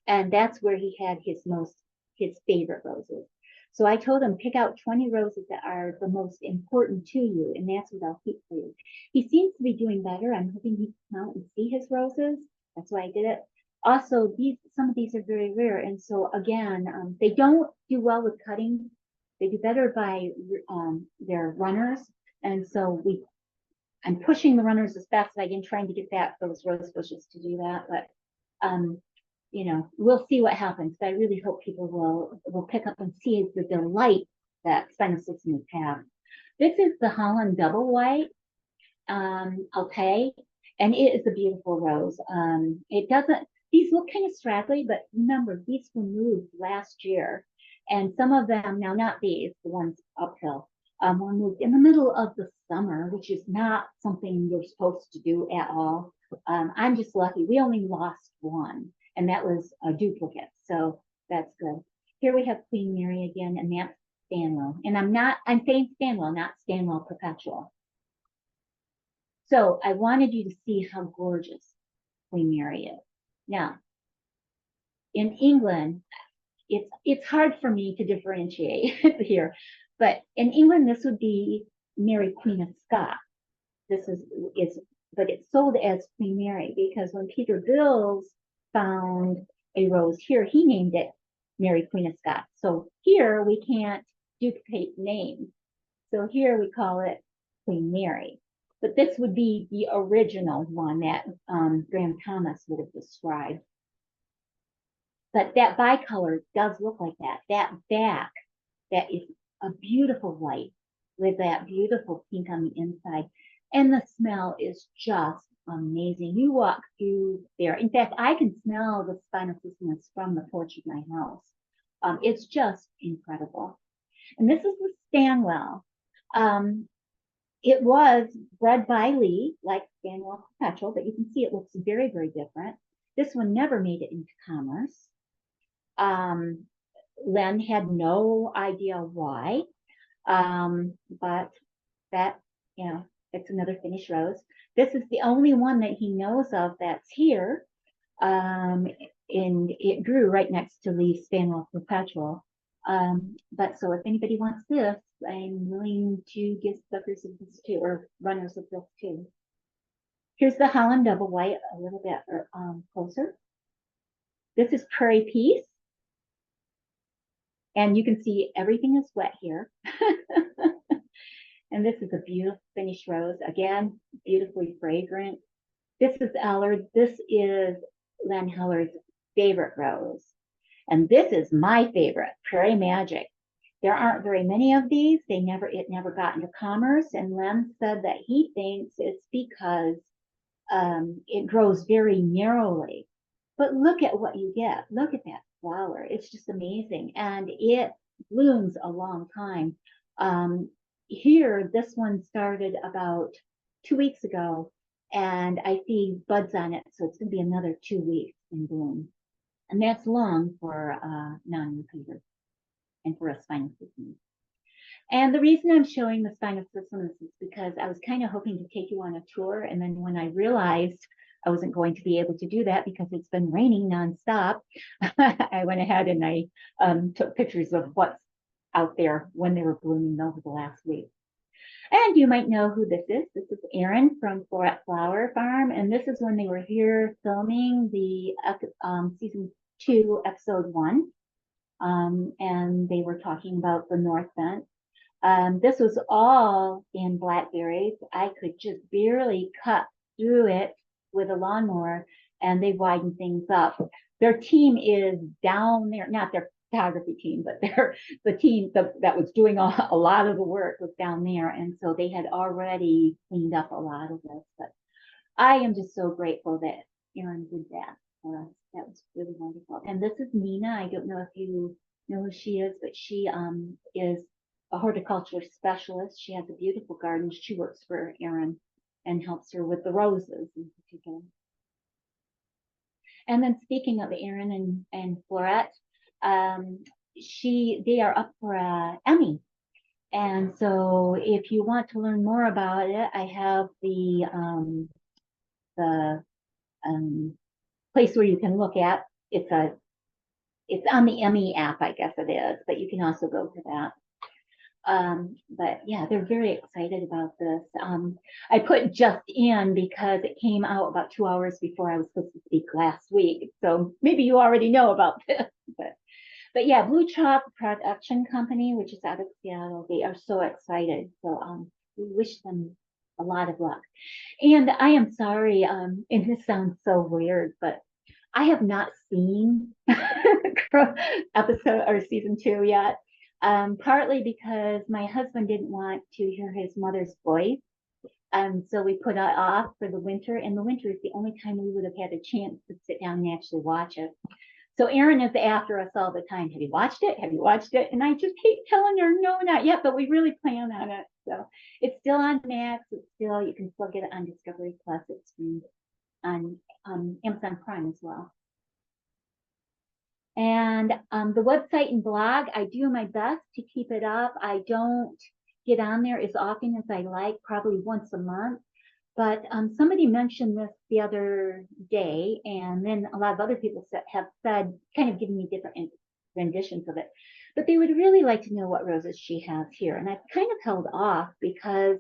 and that's where he had his favorite roses. So I told him, pick out 20 roses that are the most important to you, and that's what I'll keep for you. He seems to be doing better. I'm hoping he can come out and see his roses. That's why I did it. Also, some of these are very rare, and so again, they don't do well with cutting. They do better by their runners, and so I'm pushing the runners as fast as I can, trying to get those rose bushes to do that. But you know, we'll see what happens. But I really hope people will pick up and see the delight that Spinosissima have. This is the Holland Double White, okay, and it is a beautiful rose. It doesn't. These look kind of straggly, but remember, these were moved last year, and some of them, now not these, the ones uphill, were moved in the middle of the summer, which is not something you're supposed to do at all. I'm just lucky. We only lost one, and that was a duplicate, so that's good. Here we have Queen Mary again, and that's Stanwell. And I'm saying Stanwell, not Stanwell Perpetual. So I wanted you to see how gorgeous Queen Mary is. Now, in England, it's hard for me to differentiate here, but in England, this would be Mary Queen of Scots. This is but it's sold as Queen Mary because when Peter Bills found a rose here, he named it Mary Queen of Scots. So here we can't duplicate names. So here we call it Queen Mary. But this would be the original one that Graham Thomas would have described. But that bicolor does look like that. That back, that is a beautiful white with that beautiful pink on the inside. And the smell is just amazing. You walk through there. In fact, I can smell the Spinosissima from the porch of my house. It's just incredible. And this is the Stanwell. It was bred by Lee, like Stanwell Perpetual, but you can see it looks very, very different. This one never made it into commerce. Len had no idea why, but that, you know, it's another finished rose. This is the only one that he knows of that's here, and it grew right next to Lee's Stanwell Perpetual. But so if anybody wants this, I'm willing to give suckers of this too, or runners of this too. Here's the Holland Double White a little bit closer. This is Prairie Peace. And you can see everything is wet here. And this is a beautiful finished rose. Again, beautifully fragrant. This is Allard. This is Len Heller's favorite rose. And this is my favorite, Prairie Magic. There aren't very many of these. It never got into commerce. And Len said that he thinks it's because it grows very narrowly. But look at what you get. Look at that flower. It's just amazing. And it blooms a long time. Here, this one started about 2 weeks ago, and I see buds on it. So it's going to be another 2 weeks in bloom. And that's long for non-repeaters and for a Spinosissima. And the reason I'm showing the Spinosissima is because I was kind of hoping to take you on a tour. And then when I realized I wasn't going to be able to do that because it's been raining nonstop, I went ahead and I took pictures of what's out there when they were blooming over the last week. And you might know who this is. This is Erin from Floret Flower Farm. And this is when they were here filming the season 2, episode 1. And they were talking about the north fence. This was all in blackberries. I could just barely cut through it with a lawnmower, and they widened things up. Their team is down there, not their photography team, but the team that was doing a lot of the work was down there, and so they had already cleaned up a lot of this. But I am just so grateful that Erin did that for us. That was really wonderful. And this is Nina. I don't know if you know who she is, but she is a horticulture specialist. She has a beautiful garden. She works for Erin and helps her with the roses in particular. And then speaking of Erin and Floret, they are up for an Emmy. And so if you want to learn more about it, I have the place where you can look at. It's on the Emmy app, I guess it is, but you can also go to that. But yeah, they're very excited about this. I put just in because it came out about 2 hours before I was supposed to speak last week. So maybe you already know about this. But yeah, Blue Chalk Production Company, which is out of Seattle, they are so excited. So we wish them a lot of luck. And I am sorry, and this sounds so weird, but I have not seen episode or season 2 yet. Partly because my husband didn't want to hear his mother's voice. So we put it off for the winter, and the winter is the only time we would have had a chance to sit down and actually watch it. So Erin is after us all the time. Have you watched it? Have you watched it? And I just keep telling her, no, not yet, but we really plan on it. So it's still on Max. It's still, you can still get it on Discovery Plus. It's on Amazon Prime as well. And the website and blog, I do my best to keep it up. I don't get on there as often as I like, probably once a month. But somebody mentioned this the other day, and then a lot of other people have said, kind of giving me different renditions of it. But they would really like to know what roses she has here. And I've kind of held off because,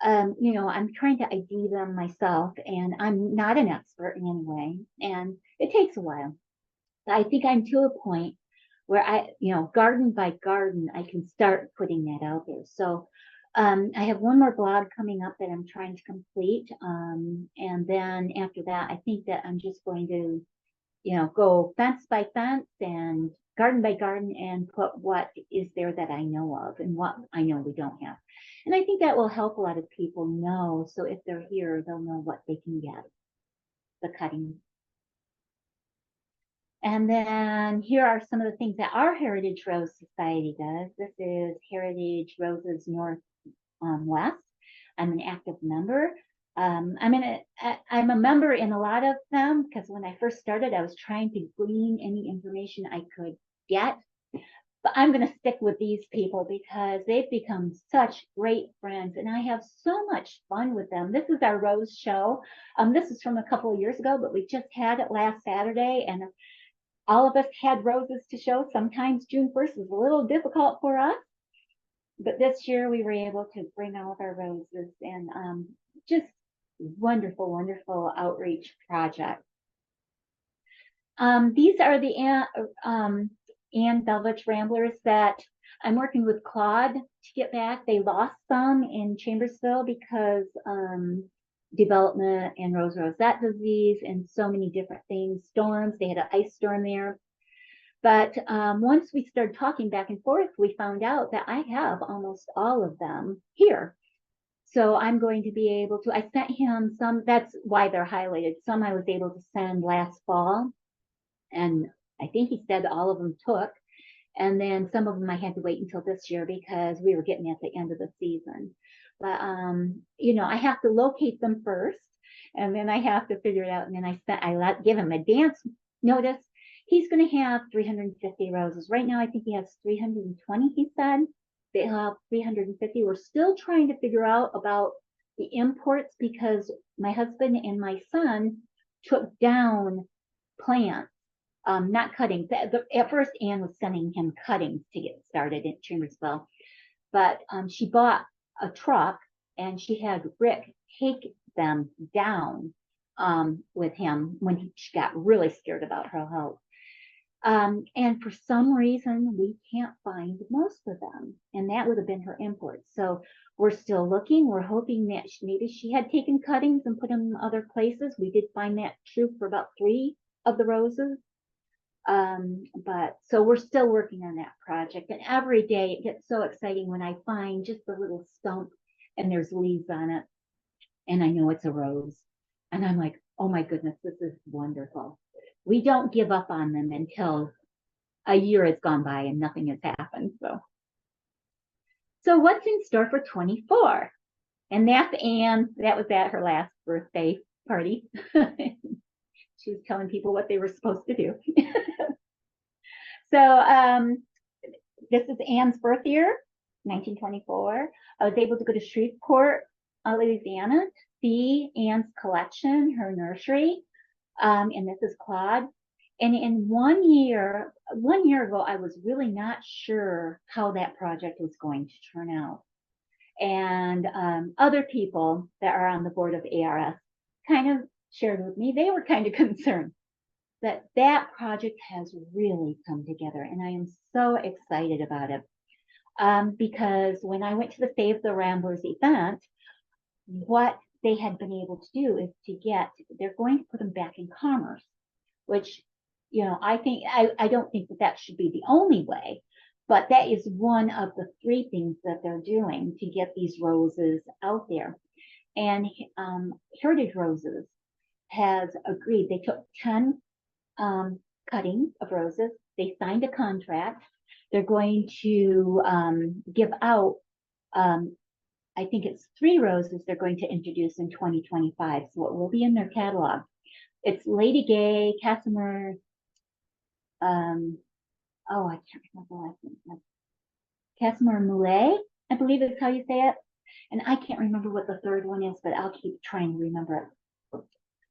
you know, I'm trying to ID them myself, and I'm not an expert in any way, and it takes a while. I think I'm to a point where I, you know, garden by garden, I can start putting that out there. So I have one more blog coming up that I'm trying to complete. And then after that, I think that I'm just going to, you know, go fence by fence and garden by garden and put what is there that I know of and what I know we don't have. And I think that will help a lot of people know. So if they're here, they'll know what they can get, the cuttings. And then here are some of the things that our Heritage Rose Society does. This is Heritage Roses North West. I'm an active member. I'm a member in a lot of them because when I first started, I was trying to glean any information I could get. But I'm going to stick with these people because they've become such great friends, and I have so much fun with them. This is our Rose Show. This is from a couple of years ago, but we just had it last Saturday, and all of us had roses to show. Sometimes June 1st is a little difficult for us, but this year we were able to bring all of our roses, and just wonderful, wonderful outreach project. These are the Anne Belovich Ramblers that I'm working with Claude to get back. They lost some in Chambersville because development and rose rosette disease and so many different things, storms. They had an ice storm there. But once we started talking back and forth, we found out that I have almost all of them here. So I'm going to be able to, I sent him some, that's why they're highlighted. Some I was able to send last fall, and I think he said all of them took. And then some of them I had to wait until this year because we were getting at the end of the season. But, you know, I have to locate them first, and then I have to figure it out. And then I give him a dance notice. He's going to have 350 roses. Right now, I think he has 320, he said. They'll have 350. We're still trying to figure out about the imports because my husband and my son took down plants, not cuttings. At first, Anne was sending him cuttings to get started in Chambersville, but she bought a truck and she had Rick take them down with him when she got really scared about her health. And for some reason, we can't find most of them, and that would have been her import. So we're still looking. We're hoping that maybe she had taken cuttings and put them in other places. We did find that true for about 3 of the roses. But so we're still working on that project, and every day it gets so exciting when I find just a little stump and there's leaves on it, and I know it's a rose, and I'm like, oh my goodness, this is wonderful. We don't give up on them until a year has gone by and nothing has happened. So what's in store for 24? And that's Anne. That was at her last birthday party. She was telling people what they were supposed to do. So this is Anne's birth year, 1924. I was able to go to Shreveport, Louisiana, to see Anne's collection, her nursery. And this is Claude. And in 1 year ago, I was really not sure how that project was going to turn out. And other people that are on the board of ARS kind of shared with me, they were kind of concerned that that project has really come together. And I am so excited about it. Because when I went to the Save the Ramblers event, what they had been able to do is they're going to put them back in commerce, which, I don't think that should be the only way, but that is one of the three things that they're doing to get these roses out there. And Heritage Roses has agreed. They took 10 cuttings of roses. They signed a contract. They're going to give out, I think it's 3 roses they're going to introduce in 2025. So it will be in their catalog. It's Lady Gay, Casimir, I can't remember the last name. Casimir Moulet, I believe is how you say it. And I can't remember what the third one is, but I'll keep trying to remember it.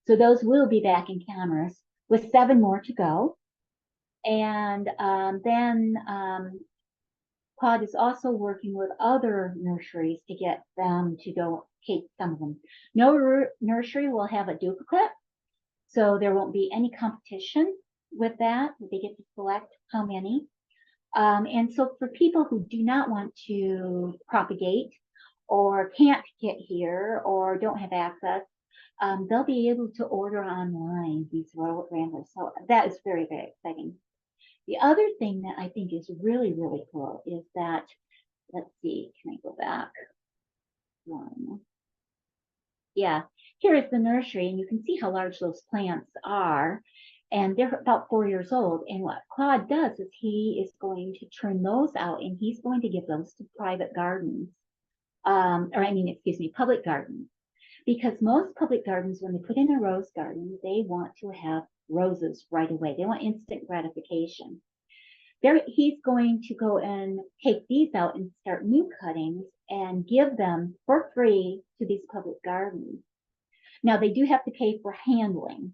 So those will be back in commerce with 7 more to go. And then Claude is also working with other nurseries to get them to go take some of them. No nursery will have a duplicate, so there won't be any competition with that. They get to select how many. And so for people who do not want to propagate or can't get here or don't have access, they'll be able to order online these ramblers. So that is very, very exciting. The other thing that I think is really, really cool is that, let's see, can I go back? One. Yeah, here is the nursery, and you can see how large those plants are. And they're about 4 years old. And what Claude does is he is going to turn those out, and he's going to give those to private gardens. Public gardens. Because most public gardens, when they put in a rose garden, they want to have roses right away. They want instant gratification. He's going to go and take these out and start new cuttings and give them for free to these public gardens. Now, they do have to pay for handling,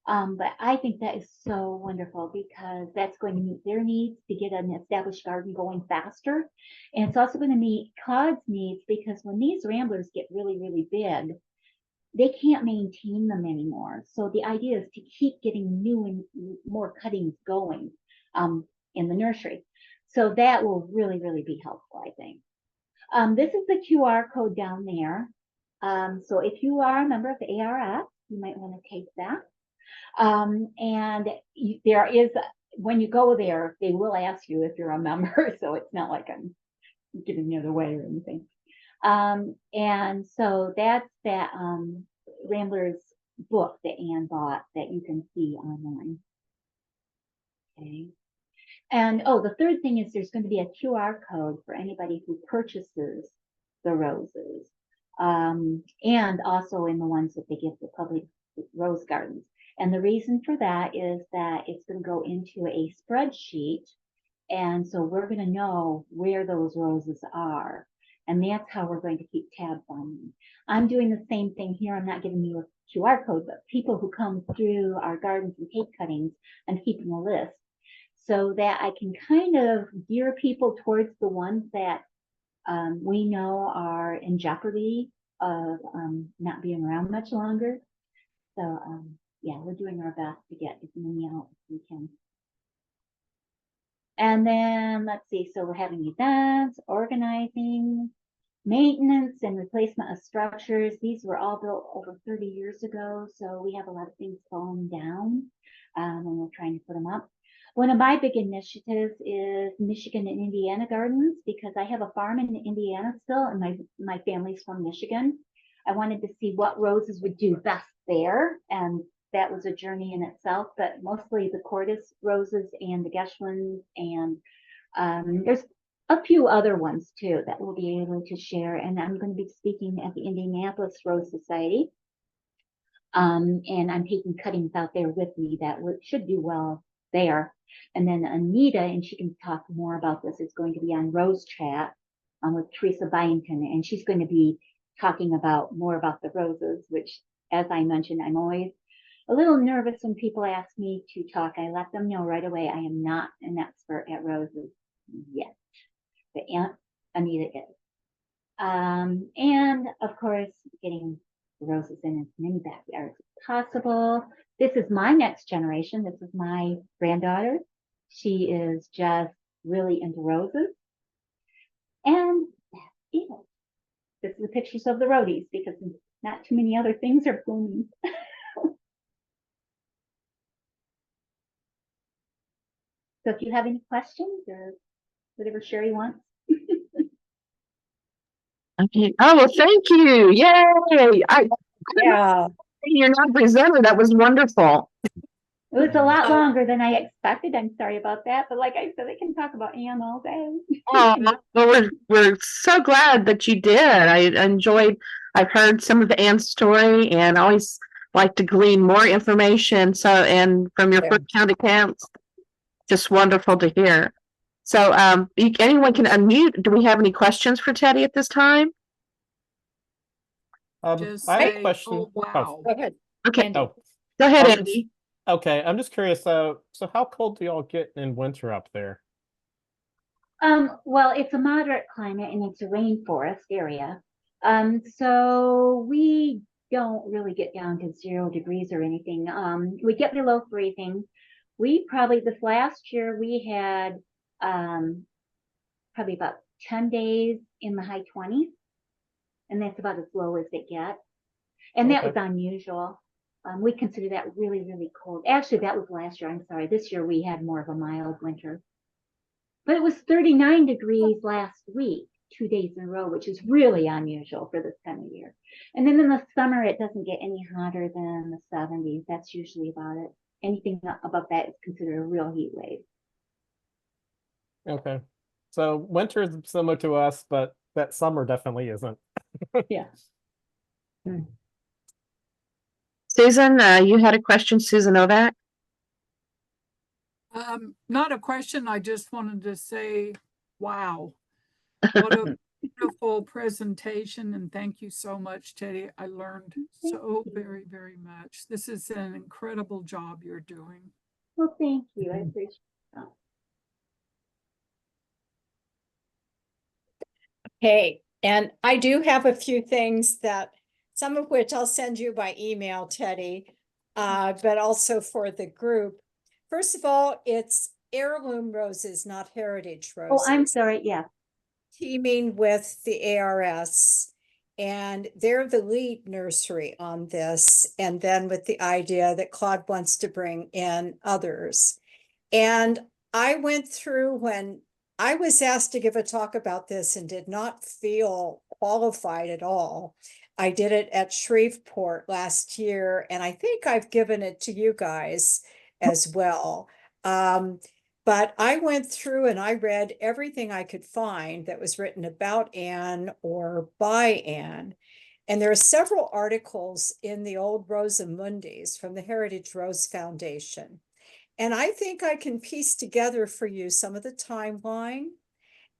but I think that is so wonderful because that's going to meet their needs to get an established garden going faster. And it's also going to meet Claude's needs because when these ramblers get really, really big, they can't maintain them anymore. So the idea is to keep getting new and more cuttings going in the nursery. So that will really, really be helpful, I think. This is the QR code down there. So if you are a member of the ARS, you might want to take that. There is, when you go there, they will ask you if you're a member. So it's not like I'm giving you the way or anything. And so that's that Rambler's book that Anne bought that you can see online. Okay. And the third thing is there's going to be a QR code for anybody who purchases the roses. And also in the ones that they give to public rose gardens. And the reason for that is that it's going to go into a spreadsheet. And so we're going to know where those roses are. And that's how we're going to keep tabs on them. I'm doing the same thing here. I'm not giving you a QR code, but people who come through our gardens and take cuttings and keeping a list so that I can kind of gear people towards the ones that we know are in jeopardy of not being around much longer. So yeah, we're doing our best to get as many out as we can. And then let's see, so we're having events, organizing, maintenance and replacement of structures. These were all built over 30 years ago, so we have a lot of things falling down when we're trying to put them up. One of my big initiatives is Michigan and Indiana gardens, because I have a farm in Indiana still, and my family's from Michigan. I wanted to see what roses would do best there, and that was a journey in itself, but mostly the Cordis roses and the Geschwins, and there's a few other ones too that we'll be able to share. And I'm going to be speaking at the Indianapolis Rose Society. And I'm taking cuttings out there with me that should do well there. And then Anita, and she can talk more about this, is going to be on Rose Chat with Teresa Byington, and she's going to be talking about more about the roses, which, as I mentioned, I'm always a little nervous when people ask me to talk. I let them know right away I am not an expert at roses yet, but Anita is. And of course, getting roses in as many backyards as possible. This is my next generation. This is my granddaughter. She is just really into roses. And that's it. this is the pictures of the roadies because not too many other things are blooming. So if you have any questions or whatever Sherry wants. Okay. Oh, well, thank you. Yay. Yeah. You're not presenter. That was wonderful. It was a lot Oh. longer than I expected. I'm sorry about that. But like I said, I can talk about Anne all day. Oh, well, we're so glad that you did. I've heard some of Anne's story and I always like to glean more information. So, and from your Yeah. first count accounts, just wonderful to hear. So, anyone can unmute. Do we have any questions for Teddie at this time? Just I have a say, question. oh, wow. Go ahead. Okay, Andy. Oh, go ahead, Um, Andy. okay. I'm just curious. So how cold do y'all get in winter up there? Well, it's a moderate climate and it's a rainforest area. So we don't really get down to 0 degrees or anything. We get below freezing. This last year we had probably about 10 days in the high 20s, and that's about as low as it gets. And that Okay. was unusual. We consider that really, really cold. Actually, that was last year. I'm sorry. This year we had more of a mild winter. But it was 39 degrees last week, 2 days in a row, which is really unusual for this time of year. And then in the summer, it doesn't get any hotter than the 70s. That's usually about it. Anything above that is considered a real heat wave. Okay. So winter is similar to us, but that summer definitely isn't. Yeah. Susan, you had a question, Susan Novak? Not a question. I just wanted to say, wow, what a beautiful presentation. And thank you so much, Teddie. I learned so very, very much. This is an incredible job you're doing. Well, thank you. I appreciate that. Okay, and I do have a few things that, some of which I'll send you by email, Teddie, but also for the group. First of all, it's heirloom roses, not heritage roses. Oh, I'm sorry. Yeah. Teaming with the ARS, and they're the lead nursery on this, and then with the idea that Claude wants to bring in others. And I went through when I was asked to give a talk about this and did not feel qualified at all. I did it at Shreveport last year, and I think I've given it to you guys as well. But I went through and I read everything I could find that was written about Anne or by Anne. And there are several articles in the old Rosamundis from the Heritage Rose Foundation. And I think I can piece together for you some of the timeline.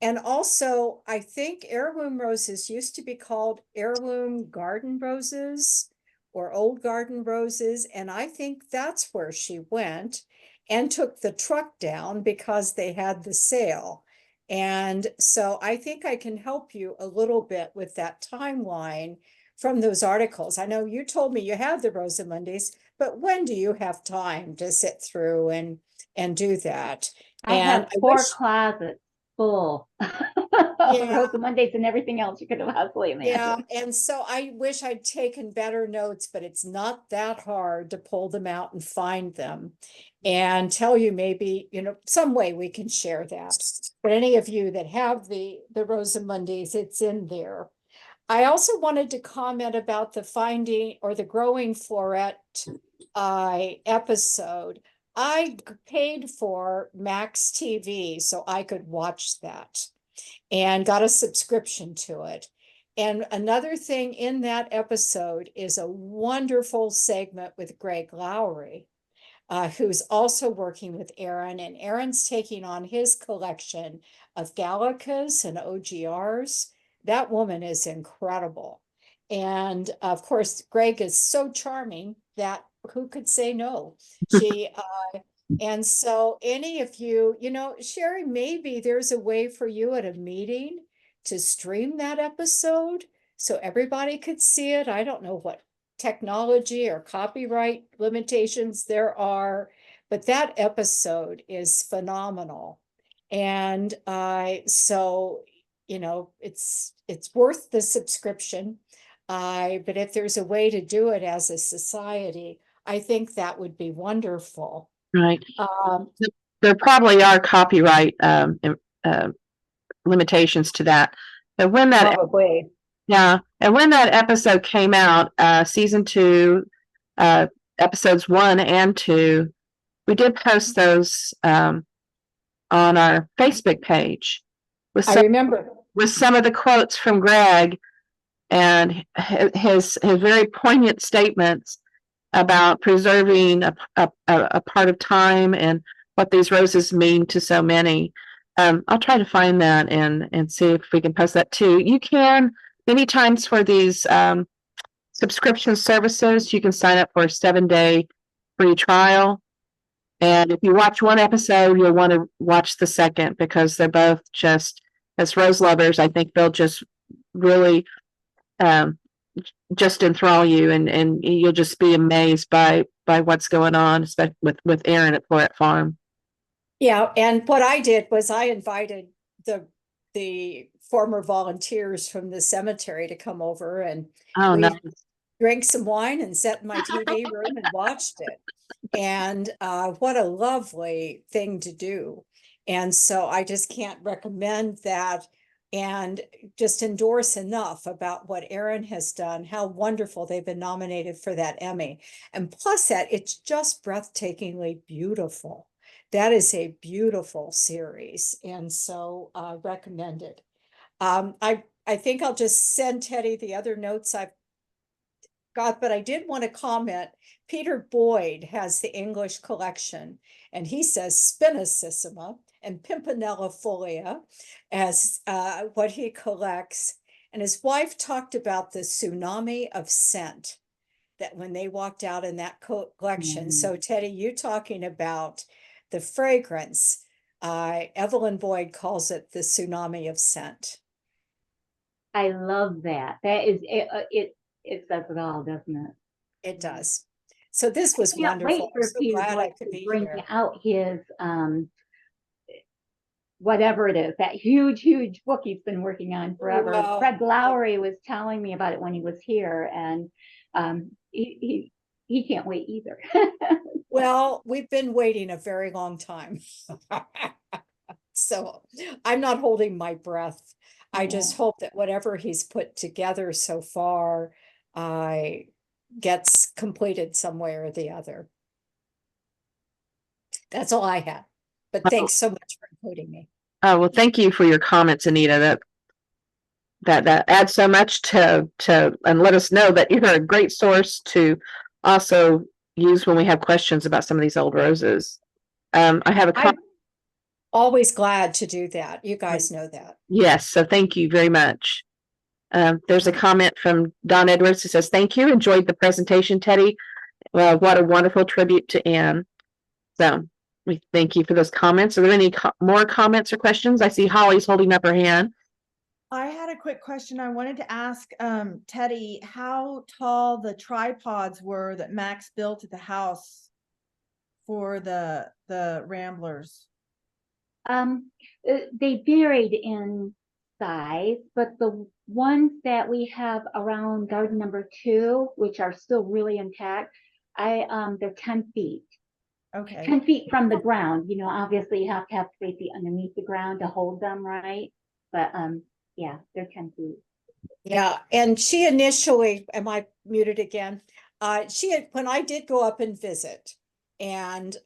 And also, I think heirloom roses used to be called heirloom garden roses or old garden roses. And I think that's where she went and took the truck down because they had the sale. And so I think I can help you a little bit with that timeline from those articles. I know you told me you have the Rosamundis, but when do you have time to sit through and do that? I And have 4 wish- closets full of Rosamundes and everything else you could have possibly imagined. Yeah, and so I wish I'd taken better notes, but it's not that hard to pull them out and find them and tell you maybe, some way we can share that. But any of you that have the Rosamundis, it's in there. I also wanted to comment about the finding or the growing Floret episode. I paid for Max TV so I could watch that and got a subscription to it. And another thing in that episode is a wonderful segment with Greg Lowry, who's also working with Erin, and Erin's taking on his collection of Gallicas and OGRs. That woman is incredible. And of course, Greg is so charming that who could say no? And so any of you, Sherry, maybe there's a way for you at a meeting to stream that episode so everybody could see it. I don't know what technology or copyright limitations there are, but that episode is phenomenal. And so it's worth the subscription. But if there's a way to do it as a society, I think that would be wonderful. Right. Um, There probably are copyright limitations to that. But when that Probably. Yeah, and when that episode came out, season 2, episodes 1 and 2, we did post those on our Facebook page with I remember. some of the quotes from Greg and his very poignant statements about preserving a part of time and what these roses mean to so many. I'll try to find that and see if we can post that too. You can. Many times for these subscription services, you can sign up for a 7-day free trial. And if you watch one episode, you'll want to watch the second because they're both just, as rose lovers, I think they'll just really just enthrall you and you'll just be amazed by what's going on, especially with Erin at Floret Farm. Yeah, and what I did was I invited the former volunteers from the cemetery to come over, and Oh, we nice. drank some wine and sat in my TV room and watched it. And what a lovely thing to do. And so I just can't recommend that and just endorse enough about what Erin has done, how wonderful they've been nominated for that Emmy. And plus that, it's just breathtakingly beautiful. That is a beautiful series, and so recommended. I think I'll just send Teddie the other notes I've got, but I did want to comment. Peter Boyd has the English collection, and he says Spinacissima and Pimpinella folia as what he collects. And his wife talked about the tsunami of scent that when they walked out in that collection. So Teddie, you talking about the fragrance, Evelyn Boyd calls it the tsunami of scent. I love that. That is it says it all, doesn't it? It does. So this was I can't wait wonderful. for I'm so Peter glad I Boyd could to be bring here. out his whatever it is, that huge book he's been working on forever. Wow. Fred Lowry was telling me about it when he was here, and he can't wait either. Well, we've been waiting a very long time. So I'm not holding my breath. I just hope that whatever he's put together so far gets completed some way or the other. That's all I had. But thanks so much for including me. Oh, well, thank you for your comments, Anita. That adds so much to and let us know that you're a great source to also use when we have questions about some of these old roses. I have a I'm always glad to do that. You guys know that. Yes, so thank you very much. There's a comment from Don Edwards who says, "Thank you. Enjoyed the presentation, Teddie. What a wonderful tribute to Anne." So we thank you for those comments. Are there any more comments or questions? I see Holly's holding up her hand. I had a quick question. I wanted to ask Teddie how tall the tripods were that Max built at the house for the Ramblers. They varied in size, but the ones that we have around garden number 2, which are still really intact, they're 10 feet. Okay. 10 feet from the ground. You know, obviously you have to have 3 feet underneath the ground to hold them, right? But yeah, they're 10 feet. Yeah, and she initially, am I muted again? When I did go up and visit, and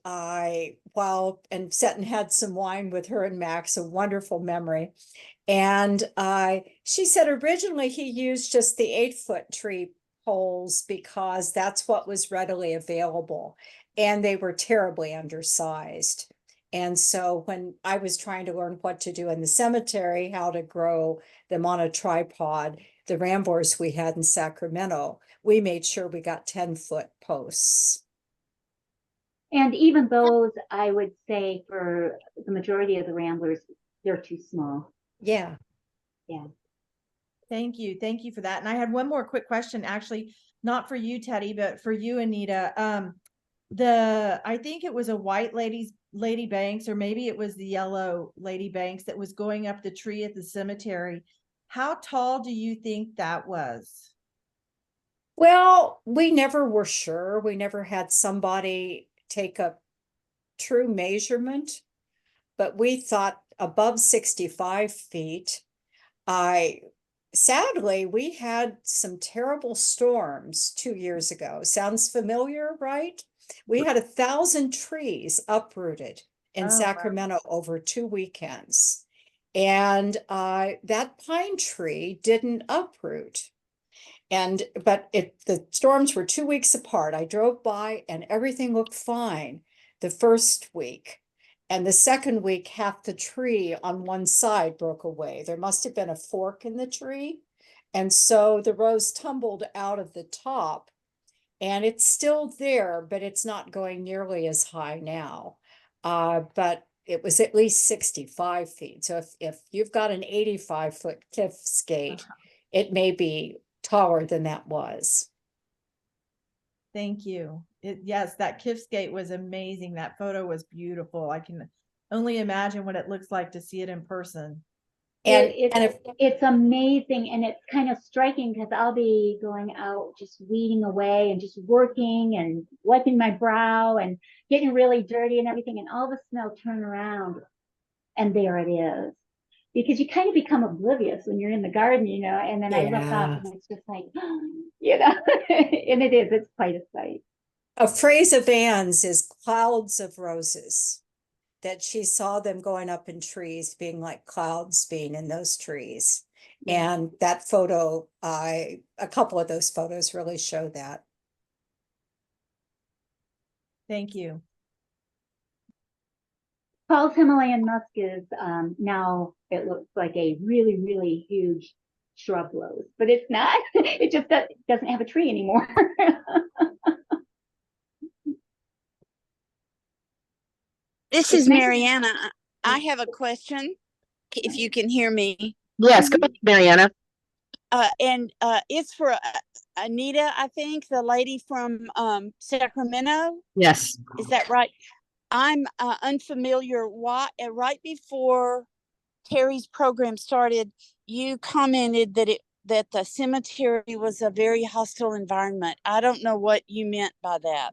sat and had some wine with her and Max, a wonderful memory. And she said originally he used just the 8-foot tree poles because that's what was readily available. And they were terribly undersized. And so when I was trying to learn what to do in the cemetery, how to grow them on a tripod, the Ramblers we had in Sacramento, we made sure we got 10-foot posts. And even those, I would say for the majority of the Ramblers, they're too small. Yeah. Yeah. Thank you. Thank you for that. And I had one more quick question, actually, not for you, Teddie, but for you, Anita. I think it was a white lady's Lady Banks, or maybe it was the yellow Lady Banks that was going up the tree at the cemetery. How tall do you think that was? Well, we never were sure. We never had somebody take a true measurement, but we thought above 65 feet. Sadly, we had some terrible storms 2 years ago. Sounds familiar, right? We had 1,000 trees uprooted in Oh, wow. Sacramento over 2 weekends. And that pine tree didn't uproot. But the storms were 2 weeks apart. I drove by and everything looked fine the first week. And the second week, half the tree on one side broke away. There must have been a fork in the tree. And so the rose tumbled out of the top. And it's still there, but it's not going nearly as high now. But it was at least 65 feet. So if you've got an 85-foot cliff skate, it may be taller than that was. Thank you. Yes, that Kiffskate was amazing. That photo was beautiful. I can only imagine what it looks like to see it in person. It's amazing, and it's kind of striking because I'll be going out just weeding away and just working and wiping my brow and getting really dirty and everything, and all of a sudden I'll turn around and there it is. Because you kind of become oblivious when you're in the garden, and then I look up and it's just like, and it's quite a sight. A phrase of Anne's is clouds of roses, that she saw them going up in trees, being like clouds being in those trees. And that photo, a couple of those photos really show that. Thank you. Paul's Himalayan musk is now, it looks like a really, really huge shrub rose, but it's not. It just doesn't have a tree anymore. This is Mariana. I have a question, if you can hear me. Yes, go ahead, Mariana. And it's for Anita, I think, the lady from Sacramento. Yes. Is that right? I'm unfamiliar. Why right before Terry's program started, you commented that the cemetery was a very hostile environment. I don't know what you meant by that.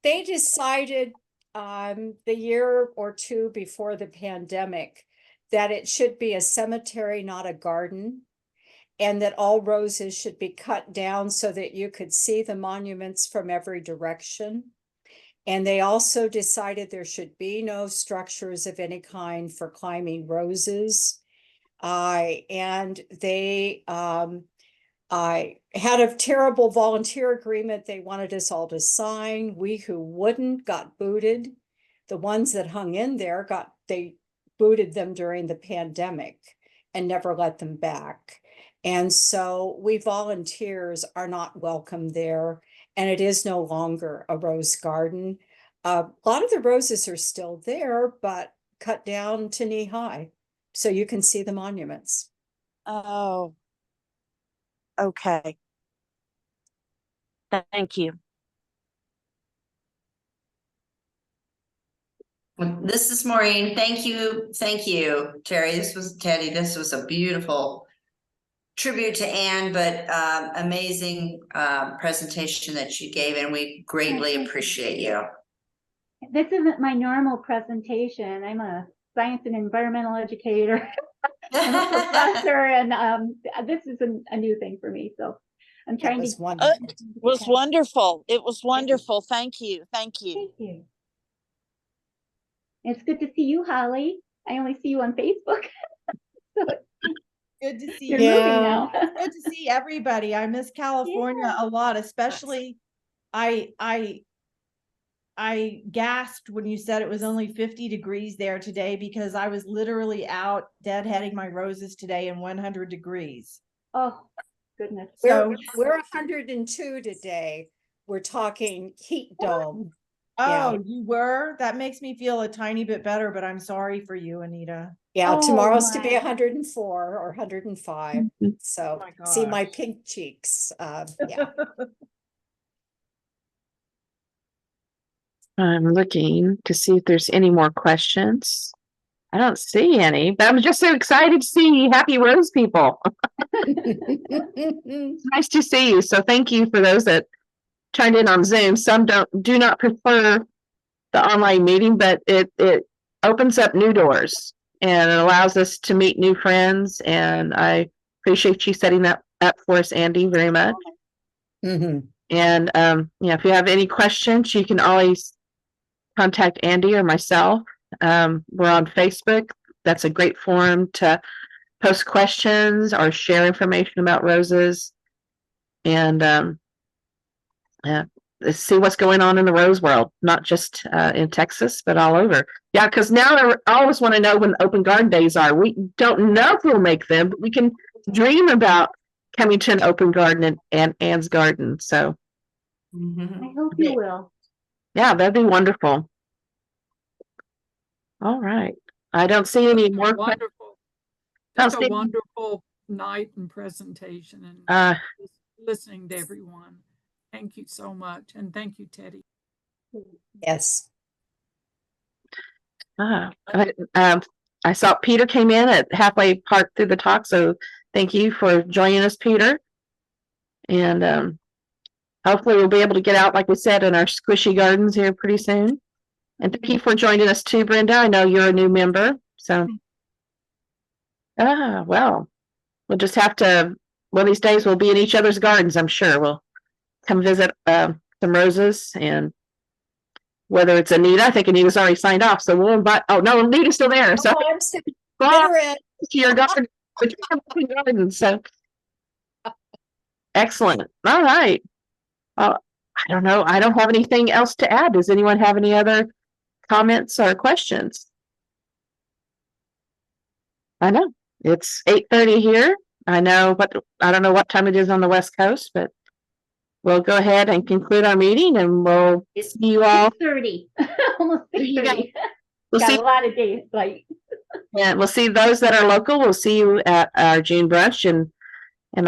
They decided the year or two before the pandemic that it should be a cemetery, not a garden, and that all roses should be cut down so that you could see the monuments from every direction. And they also decided there should be no structures of any kind for climbing roses. And they I had a terrible volunteer agreement they wanted us all to sign. We who wouldn't got booted. The ones that hung in there they booted them during the pandemic and never let them back. And so we volunteers are not welcome there. And it is no longer a rose garden. A lot of the roses are still there, but cut down to knee high, so you can see the monuments. Oh, okay. Thank you. This is Maureen. Thank you, Terry. Teddy. This was a beautiful tribute to Anne, but amazing presentation that you gave, and we greatly appreciate you. This isn't my normal presentation. I'm a science and environmental educator. I'm a professor, and this is a new thing for me. So I'm trying to. It was wonderful. It was wonderful. Thank you. Thank you. Thank you. It's good to see you, Holly. I only see you on Facebook. So good to see you're you. moving now. Good to see everybody. I miss California a lot, especially I gasped when you said it was only 50 degrees there today, because I was literally out deadheading my roses today in 100 degrees. Oh, goodness. So we're 102 today. We're talking heat dome. Oh, you were? That makes me feel a tiny bit better, but I'm sorry for you, Anita. Yeah, tomorrow's to be 104 or 105. So see my pink cheeks. Yeah. I'm looking to see if there's any more questions. I don't see any, but I'm just so excited to see happy Rose people. It's nice to see you. So thank you for those that chimed in on Zoom. Some do not prefer the online meeting, but it opens up new doors and it allows us to meet new friends. And I appreciate you setting that up for us, Andy, very much. Mhm. And if you have any questions, you can always contact Andy or myself. We're on Facebook. That's a great forum to post questions or share information about roses. And see what's going on in the rose world, not just in Texas, but all over. Yeah, because now I always want to know when the open garden days are. We don't know if we'll make them, but we can dream about coming to an open garden and Anne's garden. So, I hope you will. yeah, that'd be wonderful. All right. I don't see any more. Wonderful. Don't Just a see- wonderful night and presentation and listening to everyone. Thank you so much. And thank you, Teddie. Yes. I saw Peter came in at halfway part through the talk, so thank you for joining us, Peter. And hopefully we'll be able to get out, like we said, in our squishy gardens here pretty soon. And thank you for joining us too, Brenda. I know you're a new member, so. Well, we'll just have to, one of these days we'll be in each other's gardens, I'm sure. We'll come visit some roses, and whether it's Anita, I think Anita's already signed off, so we'll invite, oh no, Anita's still there, so. Oh, I'm still Go on bitter to your garden, so. Excellent, all right. I don't know, I don't have anything else to add. Does anyone have any other comments or questions? I know, it's 8:30 here. I don't know what time it is on the West Coast, but we'll go ahead and conclude our meeting, and we'll see you all. 6:30, almost 6:30. We'll Got see, a lot of days, like. and we'll see those that are local. We'll see you at our June brunch, and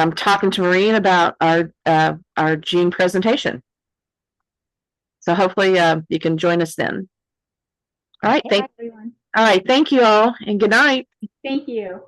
I'm talking to Maureen about our June presentation. So hopefully you can join us then. All right, Everyone. all right, thank you all, and good night. Thank you.